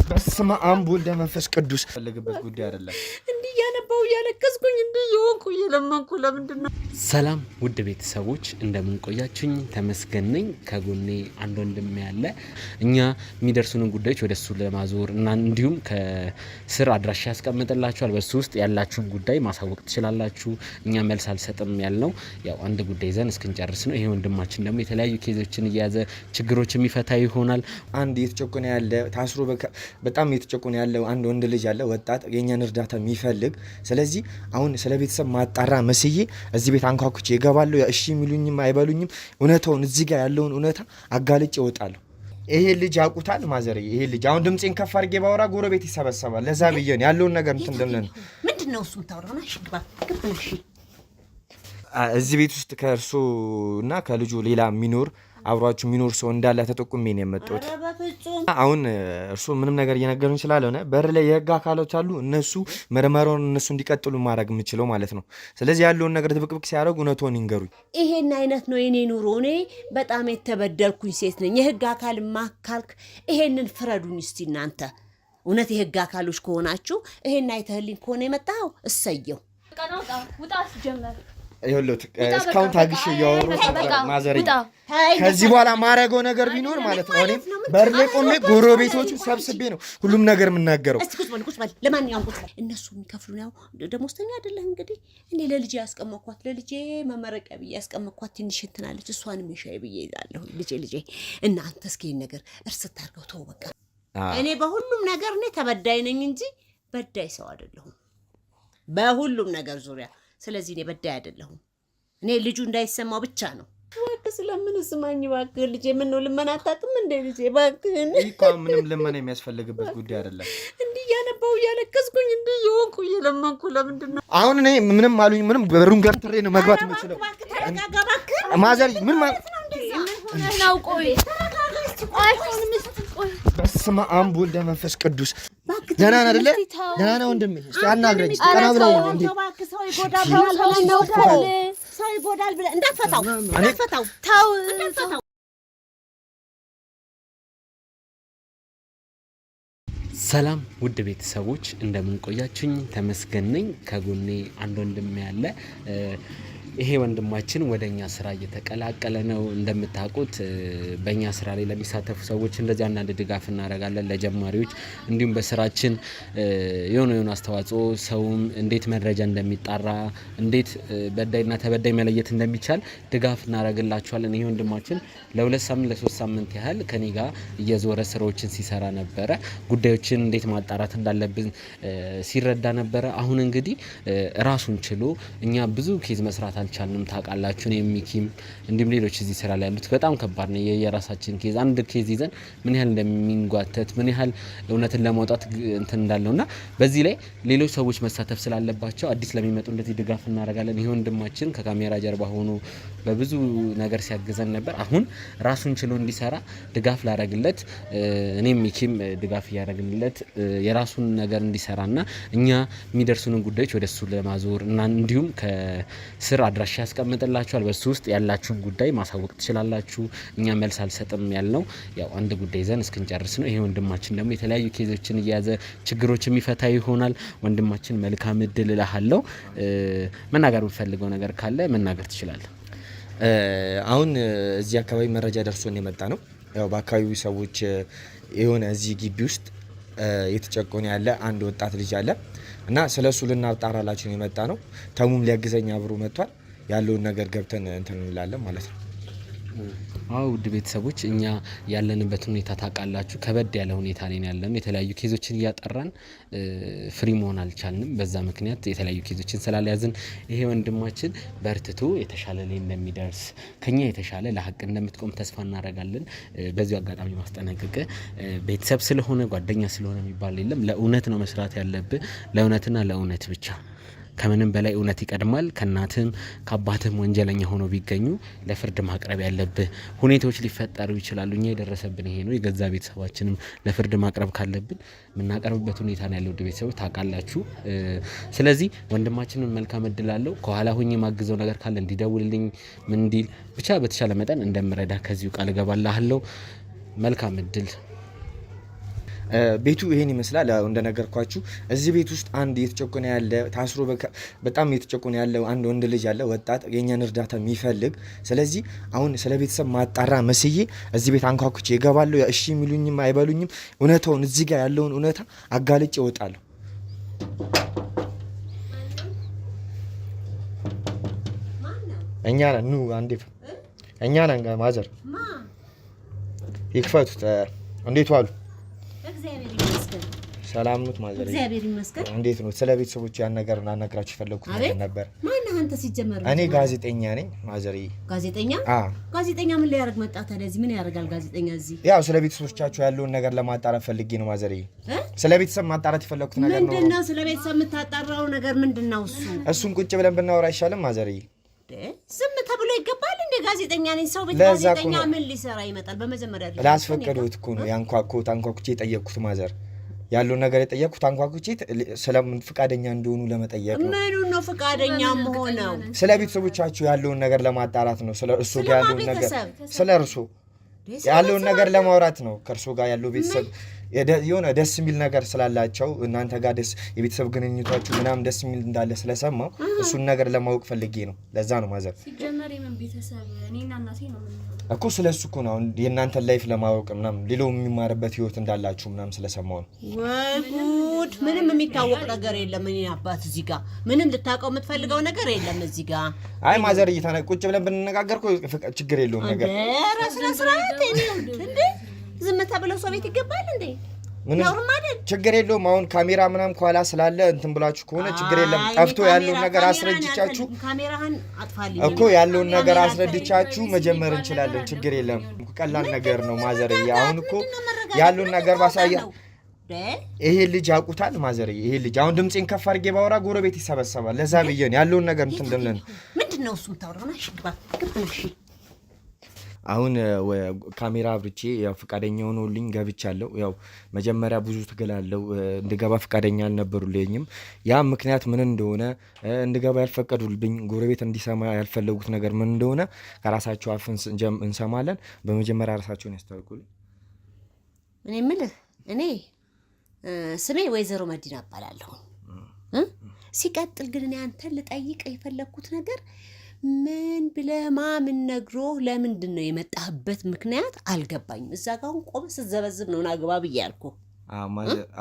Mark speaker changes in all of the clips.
Speaker 1: በስመ አብ ወልደ መንፈስ ቅዱስ ፈለገበት ጉዳይ አይደለም።
Speaker 2: እንዲህ ያነባው ያለከስኩኝ እንዲህ ይወንኩ ይለማንኩ ለምንድነው?
Speaker 3: ሰላም ውድ ቤተሰቦች እንደምን ቆያችሁኝ? ተመስገን ነኝ። ከጎኔ አንድ ወንድም ያለ እኛ የሚደርሱንን ጉዳዮች ወደሱ ለማዞር እና እንዲሁም ከስር አድራሻ ያስቀምጥላችኋል። በሱ ውስጥ ያላችሁን ጉዳይ ማሳወቅ ትችላላችሁ። እኛ መልስ አልሰጥም ያልነው ያው አንድ ጉዳይ ይዘን እስክንጨርስ ነው። ይሄ ወንድማችን ደግሞ የተለያዩ ኬዞችን እየያዘ ችግሮች የሚፈታ ይሆናል።
Speaker 1: አንድ የተጨቆነ ያለ ታስሮ በጣም የተጨቆነ ያለ አንድ ወንድ ልጅ ያለ ወጣት የኛን እርዳታ የሚፈልግ ስለዚህ አሁን ስለ ቤተሰብ ማጣራ መስዬ እዚህ ቤት አንኳኩቼ እገባለሁ። እሺ የሚሉኝም አይበሉኝም እውነታውን እዚህ ጋር ያለውን እውነታ አጋልጬ እወጣለሁ። ይሄ ልጅ ያውቁታል ማዘር። ይሄ ልጅ አሁን ድምጼን ከፍ አድርጌ ባወራ ጎረቤት ይሰበሰባል። ለዛ ብዬ ነው ያለውን ነገር እንትን እንደምን
Speaker 2: ምንድነው እሱ ታወራና? እሺ ግባሽ።
Speaker 1: እዚህ ቤት ውስጥ ከእርሱ እና ከልጁ ሌላ የሚኖር አብሯችሁ የሚኖር ሰው እንዳለ ተጠቁሜ ነው የመጣሁት። አሁን እርሱ ምንም ነገር እየነገሩኝ ስላልሆነ በር ላይ የህግ አካሎች አሉ። እነሱ ምርመራውን እነሱ እንዲቀጥሉ ማድረግ የምችለው ማለት ነው። ስለዚህ ያለውን ነገር ድብቅብቅ ሲያደርጉ እውነቱን ይንገሩኝ።
Speaker 2: ይሄን አይነት ነው የኔ ኑሮ። እኔ በጣም የተበደልኩኝ ሴት ነኝ። የህግ አካል ማካልክ ይሄንን ፍረዱኝ እስቲ እናንተ። እውነት የህግ አካሎች ከሆናችሁ ይሄን አይተህልኝ ከሆነ የመጣው እሰየው።
Speaker 4: ውጣ አስጀመር
Speaker 1: ይኸውልህ እስካሁን ታግሼ እያወሩ ማዘር ከዚህ በኋላ ማረገው ነገር ቢኖር ማለት ነው እኔ በር ላይ ቆሜ ጎረቤቶቹ ሰብስቤ ነው ሁሉም ነገር የምናገረው።
Speaker 2: እስቲ ቁጭ በል ለማንኛውም ቁጭ በል። እነሱ የሚከፍሉን ያው ደሞዝተኛ አይደለህ እንግዲህ። እኔ ለልጄ ያስቀመጥኳት ለልጄ መመረቂያ ብዬ ያስቀመጥኳት ትንሽ እንትናለች። እሷንም የሻይ ብዬ ይዛለሁ ልጄ እናንተ እስኪ ይሄን ነገር እርስት አድርገው ተው በቃ። እኔ በሁሉም ነገር እኔ ተበዳይ ነኝ እንጂ በዳይ ሰው አይደለሁም በሁሉም ነገር ዙሪያ። ስለዚህ እኔ በዳይ አይደለሁም። እኔ ልጁ እንዳይሰማው ብቻ ነው። እባክህ ስለምን ስማኝ እባክህ ልጄ። ምን ነው ልመና አታውቅም እንዴ ልጄ? እባክህ
Speaker 1: እኮ ምንም ልመና የሚያስፈልግበት ጉዳይ አይደለም።
Speaker 2: እንዲህ ያነባው ያለከስኩኝ እንዲህ ይወንኩ ይለማንኩ ለምንድን ነው?
Speaker 1: አሁን እኔ ምንም አሉኝ ምንም በሩን ገርትሬ ነው መግባት የምችለው። ማዘር ምን ማለት
Speaker 4: ነው? ቆይ አይሆንም።
Speaker 1: በስመ አብ ወልደ መንፈስ ቅዱስ ደህና ነህ አይደለ? ደህና ነህ ወንድሜ? እስቲ አናግረኝ። ቀና ብለህ እንዴ
Speaker 2: ሰው ይጎዳል ብለህ እንዳትፈታው።
Speaker 3: ሰላም ውድ ቤተሰቦች እንደምን ቆያችሁኝ? ተመስገን ነኝ። ከጎኔ አንድ ወንድም ያለ ይሄ ወንድማችን ወደኛ ስራ እየተቀላቀለ ነው። እንደምታውቁት በእኛ ስራ ላይ ለሚሳተፉ ሰዎች እንደዚህ አንዳንድ ድጋፍ እናደርጋለን ለጀማሪዎች። እንዲሁም በስራችን የሆነ አስተዋጽኦ ሰውም እንዴት መረጃ እንደሚጣራ እንዴት በዳይና ተበዳይ መለየት እንደሚቻል ድጋፍ እናደርግላችኋለን። ይሄ ወንድማችን ለ2 ሳምንት ለ3 ሳምንት ያህል ከኔ ጋር እየዞረ ስራዎችን ሲሰራ ነበረ። ጉዳዮችን እንዴት ማጣራት እንዳለብን ሲረዳ ነበረ። አሁን እንግዲህ ራሱን ችሎ እኛ ብዙ ኬዝ መስራት አልቻልንም። ታውቃላችሁ ነው የሚኪም እንዲሁም ሌሎች እዚህ ስራ ላይ ያሉት በጣም ከባድ ነው። የራሳችን ኬዝ አንድ ኬዝ ይዘን ምን ያህል እንደሚንጓተት ምን ያህል እውነትን ለማውጣት እንትን እንዳለውና በዚህ ላይ ሌሎች ሰዎች መሳተፍ ስላለባቸው አዲስ ለሚመጡ እንደዚህ ድጋፍ እናደርጋለን። ይሄ ወንድማችን ከካሜራ ጀርባ ሆኖ በብዙ ነገር ሲያግዘን ነበር። አሁን ራሱን ችሎ እንዲሰራ ድጋፍ ላደርግለት እኔም ሚኪም ድጋፍ እያደረግንለት የራሱን ነገር እንዲሰራና እኛ የሚደርሱንን ጉዳዮች ወደሱ ለማዞር እና እንዲሁም ከስር አድራሻ ያስቀምጥላችኋል። በሱ ውስጥ ያላችሁን ጉዳይ ማሳወቅ ትችላላችሁ። እኛ መልስ አልሰጥም ያልነው ያው አንድ ጉዳይ ይዘን እስክንጨርስ ነው። ይሄ ወንድማችን ደግሞ የተለያዩ ኬዞችን እየያዘ ችግሮች የሚፈታ ይሆናል። ወንድማችን መልካም እድል እልሃለሁ። መናገር የምትፈልገው ነገር ካለ መናገር ትችላለህ።
Speaker 1: አሁን እዚህ አካባቢ መረጃ ደርሶን የመጣ ነው። ያው በአካባቢው ሰዎች የሆነ እዚህ ግቢ ውስጥ የተጨቆነ ያለ አንድ ወጣት ልጅ አለ እና ስለሱ ልናጣራላችሁ ነው የመጣ ነው። ተሙም ሊያግዘኝ አብሮ መጥቷል። ያለውን ነገር ገብተን እንትን እንላለን ማለት ነው።
Speaker 3: አዎ ውድ ቤተሰቦች እኛ ያለንበት ሁኔታ ታውቃላችሁ። ከበድ ያለ ሁኔታ ላይ ያለነው የተለያዩ ኬዞችን እያጠራን ፍሪ መሆን አልቻልንም። በዛ ምክንያት የተለያዩ ኬዞችን ስላልያዝን ይሄ ወንድማችን በርትቶ የተሻለ ላይ እንደሚደርስ ከኛ የተሻለ ለሀቅ እንደምትቆም ተስፋ እናደርጋለን። በዚሁ አጋጣሚ ማስጠነቀቅ ቤተሰብ ስለሆነ ጓደኛ ስለሆነ የሚባል የለም። ለእውነት ነው መስራት ያለብህ፣ ለእውነትና ለእውነት ብቻ። ከምንም በላይ እውነት ይቀድማል። ከእናትም ከአባትም ወንጀለኛ ሆኖ ቢገኙ ለፍርድ ማቅረብ ያለብህ ሁኔታዎች ሊፈጠሩ ይችላሉ። እኛ የደረሰብን ይሄ ነው። የገዛ ቤተሰባችንም ለፍርድ ማቅረብ ካለብን የምናቀርብበት ሁኔታ ነው ያለው። ቤተሰቦች ታውቃላችሁ። ስለዚህ ወንድማችንን መልካም እድል አለው። ከኋላ ሆኜ ማግዘው ነገር ካለ እንዲደውልልኝ ምን እንዲል ብቻ በተሻለ መጠን እንደምረዳ ከዚሁ ቃል እገባልሃለሁ። መልካም እድል።
Speaker 1: ቤቱ ይሄን ይመስላል። እንደነገርኳችሁ እዚህ ቤት ውስጥ አንድ እየተጨቆነ ያለ ታስሮ በጣም እየተጨቆነ ያለ አንድ ወንድ ልጅ ያለ ወጣት የኛን እርዳታ የሚፈልግ። ስለዚህ አሁን ስለ ቤተሰብ ማጣራ መስዬ እዚህ ቤት አንኳኩቼ እገባለሁ። እሺ የሚሉኝም አይበሉኝም እውነታውን እዚህ ጋር ያለውን እውነታ አጋልጬ እወጣለሁ። እኛ ነን ኑ አንዴ እኛ ነን ማዘር ይክፈቱት። እንዴት ዋሉ? ሰላም ነው ማዘር?
Speaker 2: እግዚአብሔር ይመስገን።
Speaker 1: እንዴት ነው? ስለ ቤተሰቦች ያን ነገር እናናግራችሁ የፈለኩት ነገር ነበር።
Speaker 2: ማን አንተ? ሲጀመር
Speaker 1: እኔ ጋዜጠኛ ነኝ ማዘር።
Speaker 2: ጋዜጠኛ? ጋዜጠኛ ምን ሊያደርግ መጣ ታዲያ? እዚህ ምን ያደርጋል ጋዜጠኛ እዚህ?
Speaker 1: ያው ስለ ቤተሰቦቻችሁ ያለውን ነገር ለማጣራት ፈልጌ ነው ማዘር። ስለ ቤተሰብ ማጣራት የፈለኩት ነገር ነው።
Speaker 2: ምንድነው? ስለ ቤተሰብ የምታጣራው ነገር ምንድነው? እሱን
Speaker 1: ቁጭ ብለን ብናወራ አይሻልም ማዘር?
Speaker 2: ዝም ተብሎ ይገባል እንዴ? ጋዜጠኛ ነኝ። ሰው ቤት ጋዜጠኛ ምን ሊሰራ ይመጣል? በመጀመሪያ
Speaker 1: ላስፈቀዱት እኮ ነው አንኳኩቼ የጠየቅኩት ማዘር። ያለው ነገር የጠየቅኩት አንኳኩቼ ስለምን ፍቃደኛ እንደሆኑ ለመጠየቅ ነው።
Speaker 2: ምኑን ነው ፍቃደኛ መሆነው?
Speaker 1: ስለ ቤተሰቦቻችሁ ያለውን ነገር ለማጣራት ነው። ስለ እርሱ ጋር ያለውን ነገር ስለ እርሱ ያለውን ነገር ለማውራት ነው። ከእርሱ ጋር ያለው ቤተሰብ የሆነ ደስ የሚል ነገር ስላላቸው እናንተ ጋር ደስ የቤተሰብ ግንኙነታችሁ ምናምን ደስ የሚል እንዳለ ስለሰማው እሱን ነገር ለማወቅ ፈልጌ ነው። ለዛ ነው ማዘር።
Speaker 4: ሲጀመር የምን ቤተሰብ እኔና እናቴ ነው
Speaker 1: እኮ ስለሱ እኮ ነው የእናንተ ላይፍ ለማወቅ ምናምን ሌላው የሚማርበት ህይወት እንዳላችሁ ምናምን ስለሰማው ነው።
Speaker 2: ወይ ጉድ! ምንም የሚታወቅ ነገር የለም። እኔ አባት እዚህ ጋር ምንም ልታውቀው የምትፈልገው ነገር የለም እዚህ ጋር።
Speaker 1: አይ ማዘር ቁጭ ብለን ብንነጋገር እኮ ችግር የለውም ነገር።
Speaker 2: ኧረ ስነ ስርዓት እንዴ! ዝም ተብለው ሰው ቤት ይገባል እንዴ? ነውርም አይደል?
Speaker 1: ችግር የለውም። አሁን ካሜራ ምናምን ከኋላ ስላለ እንትን ብላችሁ ከሆነ ችግር የለም። ጠፍቶ ያለውን ነገር አስረድቻችሁ
Speaker 2: ካሜራህን አጥፋልኝ
Speaker 1: እኮ ያለውን ነገር አስረድቻችሁ መጀመር እንችላለን። ችግር የለም። ቀላል ነገር ነው ማዘርዬ። አሁን እኮ ያለውን ነገር ባሳያ ይሄ ልጅ ያውቁታል ማዘርዬ። ይሄ ልጅ አሁን ድምጼን ከፍ አድርጌ ባወራ ጎረቤት ይሰበሰባል። ለዛ ብዬ ነው ያለውን ነገር እንትን እንደምን
Speaker 2: ምንድነው እሱ የምታወራው? እሺ ግባ ግብሽ
Speaker 1: አሁን ካሜራ አብርቼ ያው ፍቃደኛ ሆኖልኝ ገብቻለሁ። ያው መጀመሪያ ብዙ ትገላለው እንድገባ ፍቃደኛ አልነበሩልኝም። ያ ምክንያት ምን እንደሆነ እንድገባ ያልፈቀዱልኝ ጎረቤት እንዲሰማ ያልፈለጉት ነገር ምን እንደሆነ ከራሳቸው አፍ እንሰማለን። በመጀመሪያ ራሳቸውን ያስታውቁልኝ።
Speaker 2: እኔ የምልህ እኔ ስሜ ወይዘሮ መዲና እባላለሁ። ሲቀጥል ግን እኔ አንተን ልጠይቅ የፈለግኩት ነገር ምን ብለህ ምን ነግሮህ ለምንድን ነው የመጣህበት ምክንያት አልገባኝም። እዛ ጋር አሁን ቆመህ ስትዘበዝብ ነው ናግባ ብዬ ያልኩህ።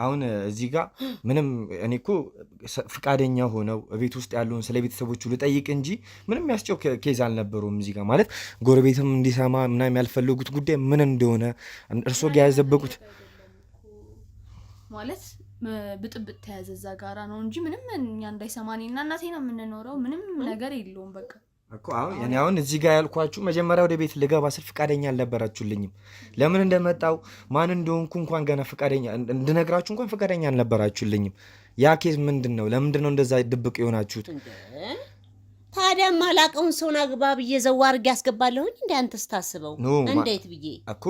Speaker 1: አሁን እዚህ ጋር ምንም እኔ እኮ ፍቃደኛ ሆነው ቤት ውስጥ ያለውን ስለ ቤተሰቦቹ ልጠይቅ እንጂ ምንም ያስጨው ኬዝ አልነበረውም። እዚህ ጋር ማለት ጎረቤትም እንዲሰማ ምናምን ያልፈለጉት ጉዳይ ምን እንደሆነ እርስዎ ጋር ያዘበቁት
Speaker 4: ማለት ብጥብጥ ተያዘ እዛ ጋራ ነው እንጂ ምንም እኛ እንዳይሰማኝ እና እናቴ ነው የምንኖረው። ምንም ነገር የለውም በቃ
Speaker 1: እኮ አሁን እዚህ ጋር ያልኳችሁ መጀመሪያ ወደ ቤት ልገባ ስል ፍቃደኛ አልነበራችሁልኝም። ለምን እንደመጣው ማን እንደሆንኩ እንኳን ገና ፍቃደኛ እንድነግራችሁ እንኳን ፍቃደኛ አልነበራችሁልኝም። ያ ኬዝ ምንድን ነው? ለምንድን ነው እንደዛ ድብቅ የሆናችሁት?
Speaker 2: ታዲያ ማላቀውን ሰው ናግባ ብዬ ዘዋርግ ያስገባለሁኝ እንዴ? አንተ ስታስበው እንዴት ብዬ እኮ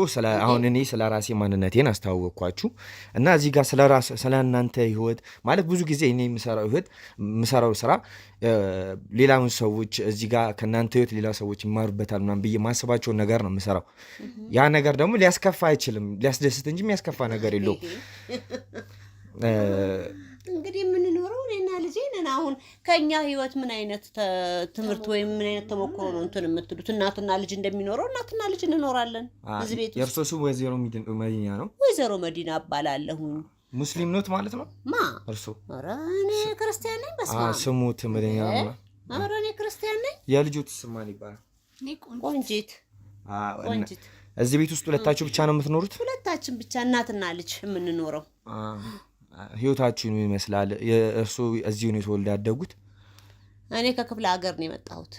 Speaker 1: አሁን እኔ ስለ ራሴ ማንነቴን አስተዋወቅኳችሁ እና እዚህ ጋር ስለ እናንተ ህይወት ማለት ብዙ ጊዜ እኔ የምሰራው ስራ ሌላውን ሰዎች እዚህ ጋር ከእናንተ ህይወት ሌላ ሰዎች ይማሩበታል ምናምን ብዬ ማስባቸውን ነገር ነው የምሰራው። ያ ነገር ደግሞ ሊያስከፋ አይችልም፣ ሊያስደስት እንጂ የሚያስከፋ ነገር የለውም።
Speaker 2: እንግዲህ የምንኖረው እኔና ልጄ ነን። አሁን ከኛ ህይወት ምን አይነት ትምህርት ወይም ምን አይነት ተሞክሮ ነው እንትን የምትሉት? እናትና ልጅ እንደሚኖረው እናትና ልጅ እንኖራለን እዚህ ቤት።
Speaker 1: የእርሶ ስም ወይዘሮ መዲና ነው?
Speaker 2: ወይዘሮ መዲና እባላለሁ።
Speaker 1: ሙስሊም ኖት ማለት ነው? እርሶ?
Speaker 2: ኧረ እኔ ክርስቲያን ነኝ። በስመ አብ
Speaker 1: ስሙት መዲና ነው?
Speaker 2: ኧረ እኔ ክርስቲያን ነኝ።
Speaker 1: የልጆት ስም ማን ይባላል?
Speaker 2: ቆንጂት። ቆንጂት።
Speaker 1: እዚህ ቤት ውስጥ ሁለታችሁ ብቻ ነው የምትኖሩት?
Speaker 2: ሁለታችን ብቻ እናትና ልጅ የምንኖረው።
Speaker 1: ህይወታችሁን ይመስላል? እርሱ እዚሁ ነው የተወልደ ያደጉት?
Speaker 2: እኔ ከክፍለ ሀገር ነው የመጣሁት።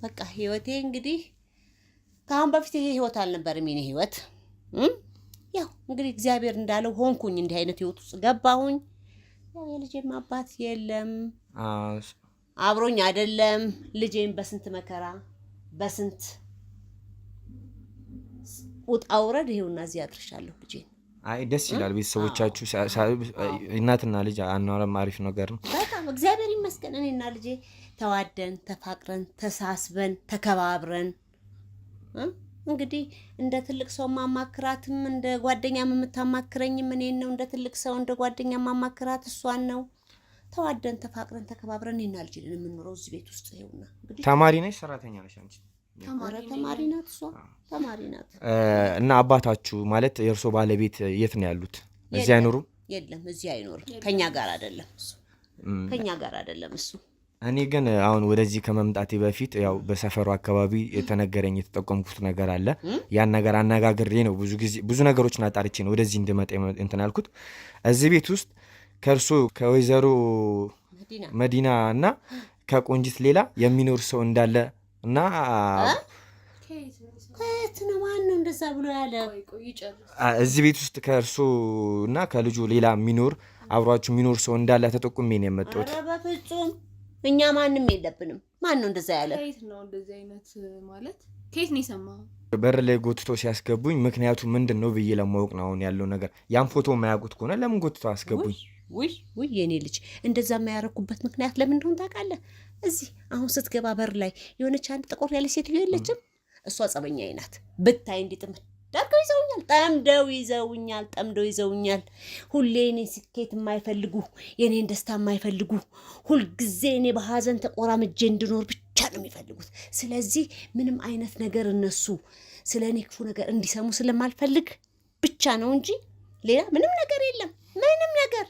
Speaker 2: በቃ ህይወቴ እንግዲህ ከአሁን በፊት ይሄ ህይወት አልነበረም የኔ ህይወት። ያው እንግዲህ እግዚአብሔር እንዳለው ሆንኩኝ፣ እንዲህ አይነት ህይወት ውስጥ ገባሁኝ። ያው የልጄም አባት የለም፣ አብሮኝ አይደለም። ልጄም በስንት መከራ በስንት ውጣ ውረድ ይሄውና እዚህ አድርሻለሁ ልጄን።
Speaker 1: አይ ደስ ይላል። ቤተሰቦቻችሁ እናትና ልጅ አኗረም አሪፍ ነገር ነው
Speaker 2: በጣም እግዚአብሔር ይመስገን። እኔና ልጄ ተዋደን ተፋቅረን ተሳስበን ተከባብረን እንግዲህ እንደ ትልቅ ሰው ማማክራትም እንደ ጓደኛም የምታማክረኝም እኔን ነው። እንደ ትልቅ ሰው እንደ ጓደኛ ማማክራት እሷን ነው። ተዋደን ተፋቅረን ተከባብረን እኔና ልጅ ነን የምንኖረው እዚህ ቤት ውስጥ። ይኸውና እንግዲህ
Speaker 1: ተማሪ ነሽ ሰራተኛ ነሽ አንቺ?
Speaker 2: ተማሪ ናት እሷ፣ ተማሪ ናት።
Speaker 1: እና አባታችሁ ማለት የእርሶ ባለቤት የት ነው ያሉት? እዚህ አይኖሩም?
Speaker 2: የለም እዚህ አይኖርም። ከኛ ጋር አይደለም እሱ፣ ከኛ ጋር አይደለም እሱ።
Speaker 1: እኔ ግን አሁን ወደዚህ ከመምጣቴ በፊት ያው በሰፈሩ አካባቢ የተነገረኝ የተጠቆምኩት ነገር አለ። ያን ነገር አነጋግሬ ነው ብዙ ነገሮችን አጣርቼ ነው ወደዚህ እንድመጣ እንትን ያልኩት። እዚህ ቤት ውስጥ ከእርሶ ከወይዘሮ መዲና እና ከቆንጂት ሌላ የሚኖር ሰው እንዳለ እና
Speaker 2: ከየት ነው ማን ነው እንደዛ ብሎ ያለ?
Speaker 1: እዚህ ቤት ውስጥ ከእርሶ እና ከልጁ ሌላ የሚኖር አብሯችሁ የሚኖር ሰው እንዳለ ተጠቁሜ ነው የመጣሁት።
Speaker 2: ኧረ በፍጹም እኛ ማንም የለብንም። ማን ነው እንደዛ ያለ?
Speaker 4: ከየት ነው እንደዚህ አይነት ማለት ከየት ነው የሰማው?
Speaker 1: በር ላይ ጎትቶ ሲያስገቡኝ ምክንያቱ ምንድን ነው ብዬ ለማወቅ ነው አሁን ያለው ነገር። ያን ፎቶ የማያውቁት ከሆነ ለምን ጎትቶ አስገቡኝ?
Speaker 2: ውይ የኔ ልጅ እንደዛ የማያረኩበት ምክንያት ለምን እንደሆነ ታውቃለህ? እዚህ አሁን ስትገባ በር ላይ የሆነች አንድ ጥቁር ያለች ሴትዮ የለችም? እሷ ጸበኛዬ ናት። ብታይ እንዲጥም ዳርገው ይዘውኛል፣ ጠምደው ይዘውኛል። ሁሌ እኔ ስኬት የማይፈልጉ የኔን ደስታ የማይፈልጉ ሁልጊዜ እኔ በሀዘን ተቆራምጄ እንድኖር ብቻ ነው የሚፈልጉት። ስለዚህ ምንም አይነት ነገር እነሱ ስለ እኔ ክፉ ነገር እንዲሰሙ ስለማልፈልግ ብቻ ነው እንጂ ሌላ ምንም ነገር የለም። ምንም ነገር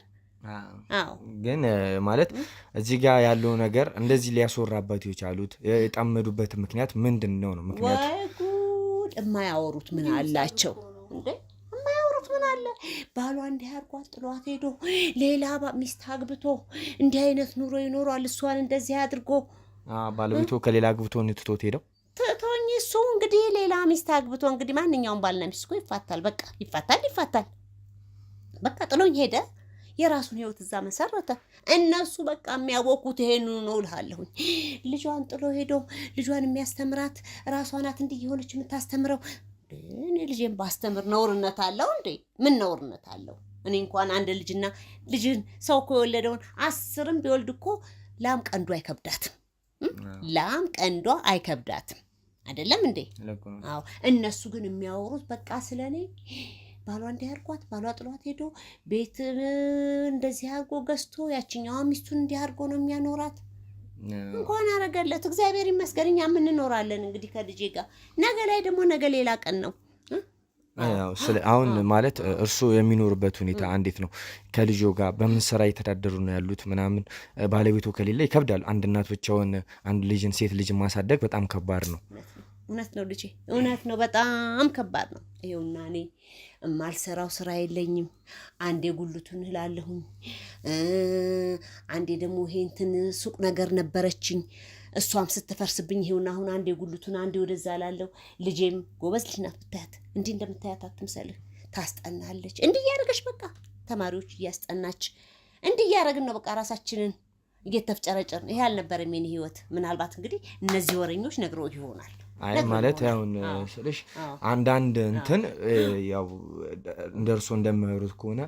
Speaker 1: ግን ማለት እዚህ ጋር ያለው ነገር እንደዚህ ሊያስወራበት የቻሉት የጠመዱበት ምክንያት ምንድን ነው? ምክንያቱ
Speaker 2: ወይ ጉድ! የማያወሩት ምን አላቸው እንዴ? የማያወሩት ምን አለ? ባሏ እንዲህ አድርጓት ጥሏት ሄዶ ሌላ ሚስት አግብቶ እንዲህ አይነት ኑሮ ይኖሯል። እሷን እንደዚህ አድርጎ
Speaker 1: ባለቤቱ ከሌላ አግብቶ ትቶት ሄደው
Speaker 2: ትቶኝ እሱ እንግዲህ ሌላ ሚስት አግብቶ እንግዲህ ማንኛውም ባልና ሚስት እኮ ይፋታል። በቃ ይፋታል። በቃ ጥሎኝ ሄደ። የራሱን ህይወት እዛ መሰረተ። እነሱ በቃ የሚያወቁት ይሄንኑ ነው እልሃለሁኝ። ልጇን ጥሎ ሄዶ ልጇን የሚያስተምራት ራሷ ናት እንዲህ የሆነች የምታስተምረው። እኔ ልጄን ባስተምር ነውርነት አለው እንዴ? ምን ነውርነት አለው? እኔ እንኳን አንድ ልጅና ልጅን ሰው እኮ የወለደውን 10ም ቢወልድ እኮ ላም ቀንዷ አይከብዳትም። ላም ቀንዷ አይከብዳትም አይደለም እንዴ? አዎ። እነሱ ግን የሚያወሩት በቃ ስለኔ ባሏ እንዲህ አድርጓት፣ ባሏ ጥሏት ሄዶ ቤት እንደዚህ አድርጎ ገዝቶ ያችኛዋ ሚስቱን እንዲህ አድርጎ ነው የሚያኖራት። እንኳን አረገለት እግዚአብሔር ይመስገን። እኛ እንኖራለን እንግዲህ ከልጄ ጋር። ነገ ላይ ደግሞ ነገ ሌላ ቀን ነው።
Speaker 1: አሁን ማለት እርሱ የሚኖርበት ሁኔታ እንዴት ነው? ከልጆ ጋር በምን ስራ እየተዳደሩ ነው ያሉት? ምናምን ባለቤቱ ከሌለ ይከብዳል። አንድ እናት ብቻውን አንድ ልጅን ሴት ልጅ ማሳደግ በጣም ከባድ ነው።
Speaker 2: እውነት ነው ልጄ፣ እውነት ነው። በጣም ከባድ ነው። ይኸውና እኔ የማልሰራው ስራ የለኝም። አንዴ ጉልቱን እላለሁኝ፣ አንዴ ደግሞ ይሄ እንትን ሱቅ ነገር ነበረችኝ፣ እሷም ስትፈርስብኝ ይኸውና አሁን አንዴ ጉልቱን አንዴ ወደዛ እላለሁ። ልጄም ጎበዝ ልጅ ናት፣ ብታያት እንዲህ እንደምታያት አትምሰልህ። ታስጠናለች። እንዲህ እያደረገች በቃ ተማሪዎች እያስጠናች እንዲህ እያደረግን ነው በቃ ራሳችንን እየተፍጨረጨርን። ይሄ አልነበረም የኔ ህይወት። ምናልባት እንግዲህ እነዚህ ወረኞች ነግረው ይሆናል።
Speaker 1: አይ ማለት ያውን ስልሽ አንዳንድ እንትን ያው እንደርሶ እንደማይወሩት ከሆነ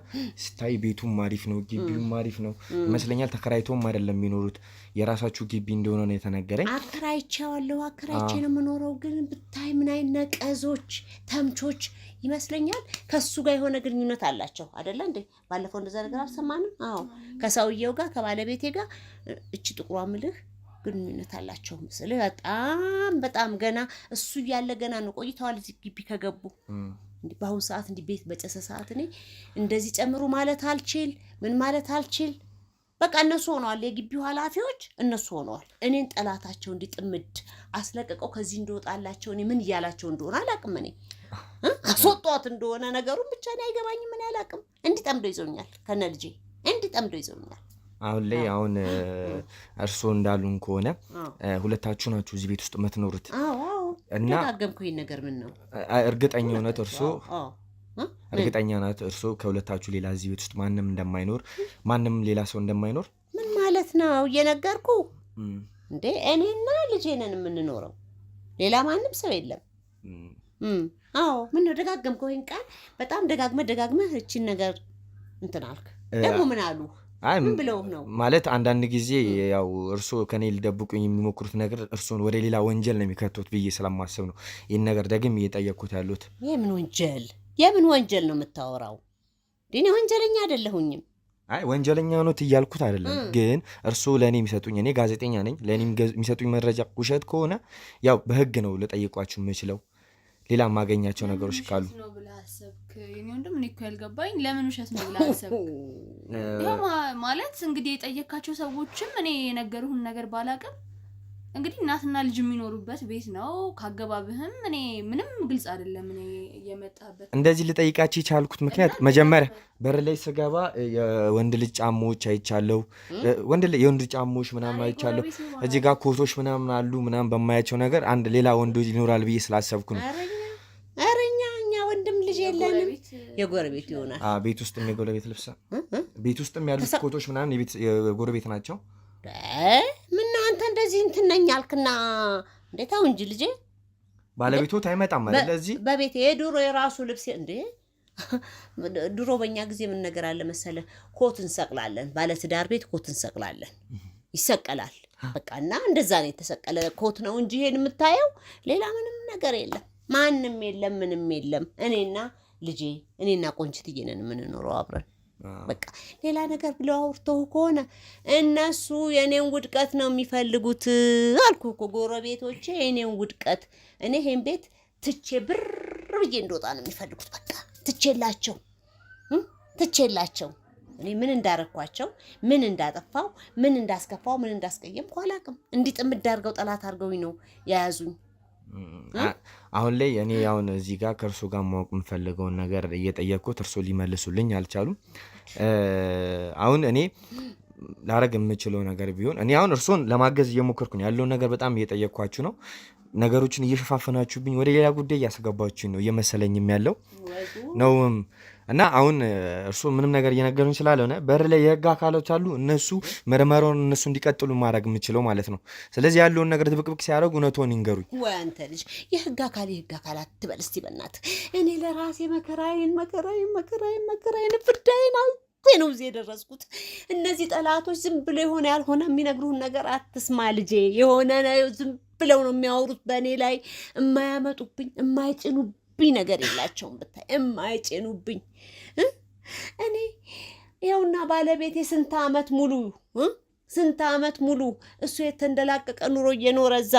Speaker 1: ስታይ ቤቱም አሪፍ ነው፣ ግቢውም አሪፍ ነው ይመስለኛል። ተከራይቶም አይደለም የሚኖሩት፣ የራሳችሁ ግቢ እንደሆነ ነው የተነገረኝ።
Speaker 2: አከራይቼዋለሁ፣ አከራይቼ ነው የምኖረው። ግን ብታይ ምን አይነት ነቀዞች፣ ተምቾች ይመስለኛል። ከሱ ጋር የሆነ ግንኙነት አላቸው አይደለ እንዴ? ባለፈው እንደዛ ነገር አልሰማንም? አዎ ከሰውየው ጋር ከባለቤቴ ጋር እቺ ጥቁሯ ምልህ ግንኙነት አላቸው ምስል። በጣም ገና እሱ እያለ ገና ነው ቆይተዋል እዚህ ግቢ ከገቡ። እንዲህ በአሁኑ ሰዓት እንዲህ ቤት በጨሰ ሰዓት እኔ እንደዚህ ጨምሩ ማለት አልችል፣ ምን ማለት አልችል። በቃ እነሱ ሆነዋል፣ የግቢው ኃላፊዎች እነሱ ሆነዋል። እኔን ጠላታቸው እንዲጥምድ አስለቀቀው ከዚህ እንደወጣላቸው። እኔ ምን እያላቸው እንደሆነ አላቅም። እኔ አስወጧት እንደሆነ ነገሩን ብቻ እኔ አይገባኝም። ምን አላቅም። እንዲጠምዶ ይዘውኛል፣ ከነ ልጄ እንዲጠምዶ ይዘውኛል።
Speaker 1: አሁን ላይ አሁን እርስዎ እንዳሉን ከሆነ ሁለታችሁ ናችሁ እዚህ ቤት ውስጥ የምትኖሩት?
Speaker 2: እና ደጋገምኩኝ ነገር ምን ነው
Speaker 1: እርግጠኛ ሆነት እርስዎ እርግጠኛ ናት እርስዎ ከሁለታችሁ ሌላ እዚህ ቤት ውስጥ ማንም እንደማይኖር፣ ማንም ሌላ ሰው እንደማይኖር?
Speaker 2: ምን ማለት ነው እየነገርኩ እንዴ? እኔና ልጄ ነን የምንኖረው፣ ሌላ ማንም ሰው የለም። አዎ ምን ነው ደጋገምከው? ይሄን ቃል በጣም ደጋግመህ እቺን ነገር እንትን አልክ። ደግሞ ምን አሉ? ምን ብለው ነው
Speaker 1: ማለት አንዳንድ ጊዜ ያው እርሶ ከኔ ሊደብቁኝ የሚሞክሩት ነገር እርሶን ወደ ሌላ ወንጀል ነው የሚከቱት ብዬ ስለማስብ ነው ይህን ነገር ደግም እየጠየቅኩት ያሉት።
Speaker 2: የምን ወንጀል ነው የምታወራው? እኔ ወንጀለኛ አይደለሁኝም።
Speaker 1: አይ ወንጀለኛ ሆኖት እያልኩት አይደለም፣ ግን እርሶ ለእኔ የሚሰጡኝ እኔ ጋዜጠኛ ነኝ፣ ለእኔ የሚሰጡኝ መረጃ ውሸት ከሆነ ያው በህግ ነው ልጠይቋችሁ የምችለው። ሌላ የማገኛቸው ነገሮች ካሉ
Speaker 4: ነው ብለህ አሰብክ? እኔ ወንድም እኔ እኮ ያልገባኝ ለምን ውሸት ነው ብለህ አሰብክ? ማለት እንግዲህ የጠየካቸው ሰዎችም እኔ የነገሩህን ነገር ባላቅም እንግዲህ እናትና ልጅ የሚኖሩበት ቤት ነው። ካገባብህም እኔ ምንም ግልጽ አይደለም። እኔ የመጣበት
Speaker 1: እንደዚህ ልጠይቃችሁ የቻልኩት ምክንያት መጀመሪያ በር ላይ ስገባ የወንድ ልጅ ጫማዎች አይቻለሁ፣ የወንድ ጫማዎች ምናምን አይቻለሁ። እዚህ ጋር ኮቶች ምናምን አሉ ምናምን በማያቸው ነገር አንድ ሌላ ወንድ ይኖራል ብዬ ስላሰብኩ ነው።
Speaker 2: እኛ ወንድም ልጅ የለንም። የጎረቤት ይሆናል።
Speaker 1: ቤት ውስጥም የጎረቤት ልብስ ቤት ውስጥም ያሉት ኮቶች ምናምን የጎረቤት ናቸው።
Speaker 2: ምን አንተ እንደዚህ እንትን ነኝ አልክና እንዴት አሁን እንጂ ልጄ
Speaker 1: ባለቤቶት አይመጣም ማለት ለዚህ
Speaker 2: በቤት የድሮ የራሱ ልብስ እንዴ ድሮ በእኛ ጊዜ ምን ነገር አለ መሰለ ኮት እንሰቅላለን። ባለትዳር ቤት ኮት እንሰቅላለን፣ ይሰቀላል በቃና እንደዛ ነው የተሰቀለ ኮት ነው እንጂ ይሄን የምታየው ሌላ ምንም ነገር የለም። ማንም የለም፣ ምንም የለም። እኔና ልጄ እኔና ቆንጅትዬ ነን የምንኖረው አብረን። በቃ ሌላ ነገር ብለው አውርተው ከሆነ እነሱ የኔን ውድቀት ነው የሚፈልጉት። አልኩ እኮ ጎረቤቶቼ የኔን ውድቀት። እኔ ይሄን ቤት ትቼ ብር ብዬ እንደወጣ ነው የሚፈልጉት። በቃ ትቼላቸው እኔ ምን እንዳረኳቸው፣ ምን እንዳጠፋው፣ ምን እንዳስከፋው፣ ምን እንዳስቀየምኩ አላውቅም። እንዲህ ጥምድ አድርገው ጠላት አድርገውኝ ነው የያዙኝ።
Speaker 1: አሁን ላይ እኔ አሁን እዚህ ጋር ከእርሶ ጋር ማወቅ የምፈልገውን ነገር እየጠየቅኩት እርሶ ሊመልሱልኝ አልቻሉም። አሁን እኔ ላረግ የምችለው ነገር ቢሆን እኔ አሁን እርሶን ለማገዝ እየሞከርኩ ነው ያለውን ነገር በጣም እየጠየቅኳችሁ ነው። ነገሮችን እየሸፋፈናችሁብኝ ወደ ሌላ ጉዳይ እያስገባችሁ ነው እየመሰለኝም ያለው ነውም እና አሁን እርሶ ምንም ነገር እየነገሩኝ ስላልሆነ በር ላይ የህግ አካሎች አሉ። እነሱ ምርመራውን እነሱ እንዲቀጥሉ ማድረግ የምችለው ማለት ነው። ስለዚህ ያለውን ነገር ድብቅብቅ ሲያደርጉ እውነቱን ይንገሩኝ።
Speaker 2: ወይ አንተ ልጅ የህግ አካል አትበል እስቲ በእናትህ። እኔ ለራሴ መከራዬን ፍርዳዬን አልቴ ነው እዚህ የደረስኩት። እነዚህ ጠላቶች ዝም ብለው የሆነ ያልሆነ የሚነግሩህን ነገር አትስማ ልጄ። የሆነ ዝም ብለው ነው የሚያወሩት በእኔ ላይ። የማያመጡብኝ የማይጭኑብኝ ነገር የላቸውም። ብታይ የማይጭኑብኝ እኔ ይኸውና ባለቤቴ ስንት ዓመት ሙሉ እሱ የተንደላቀቀ ኑሮ እየኖረ እዛ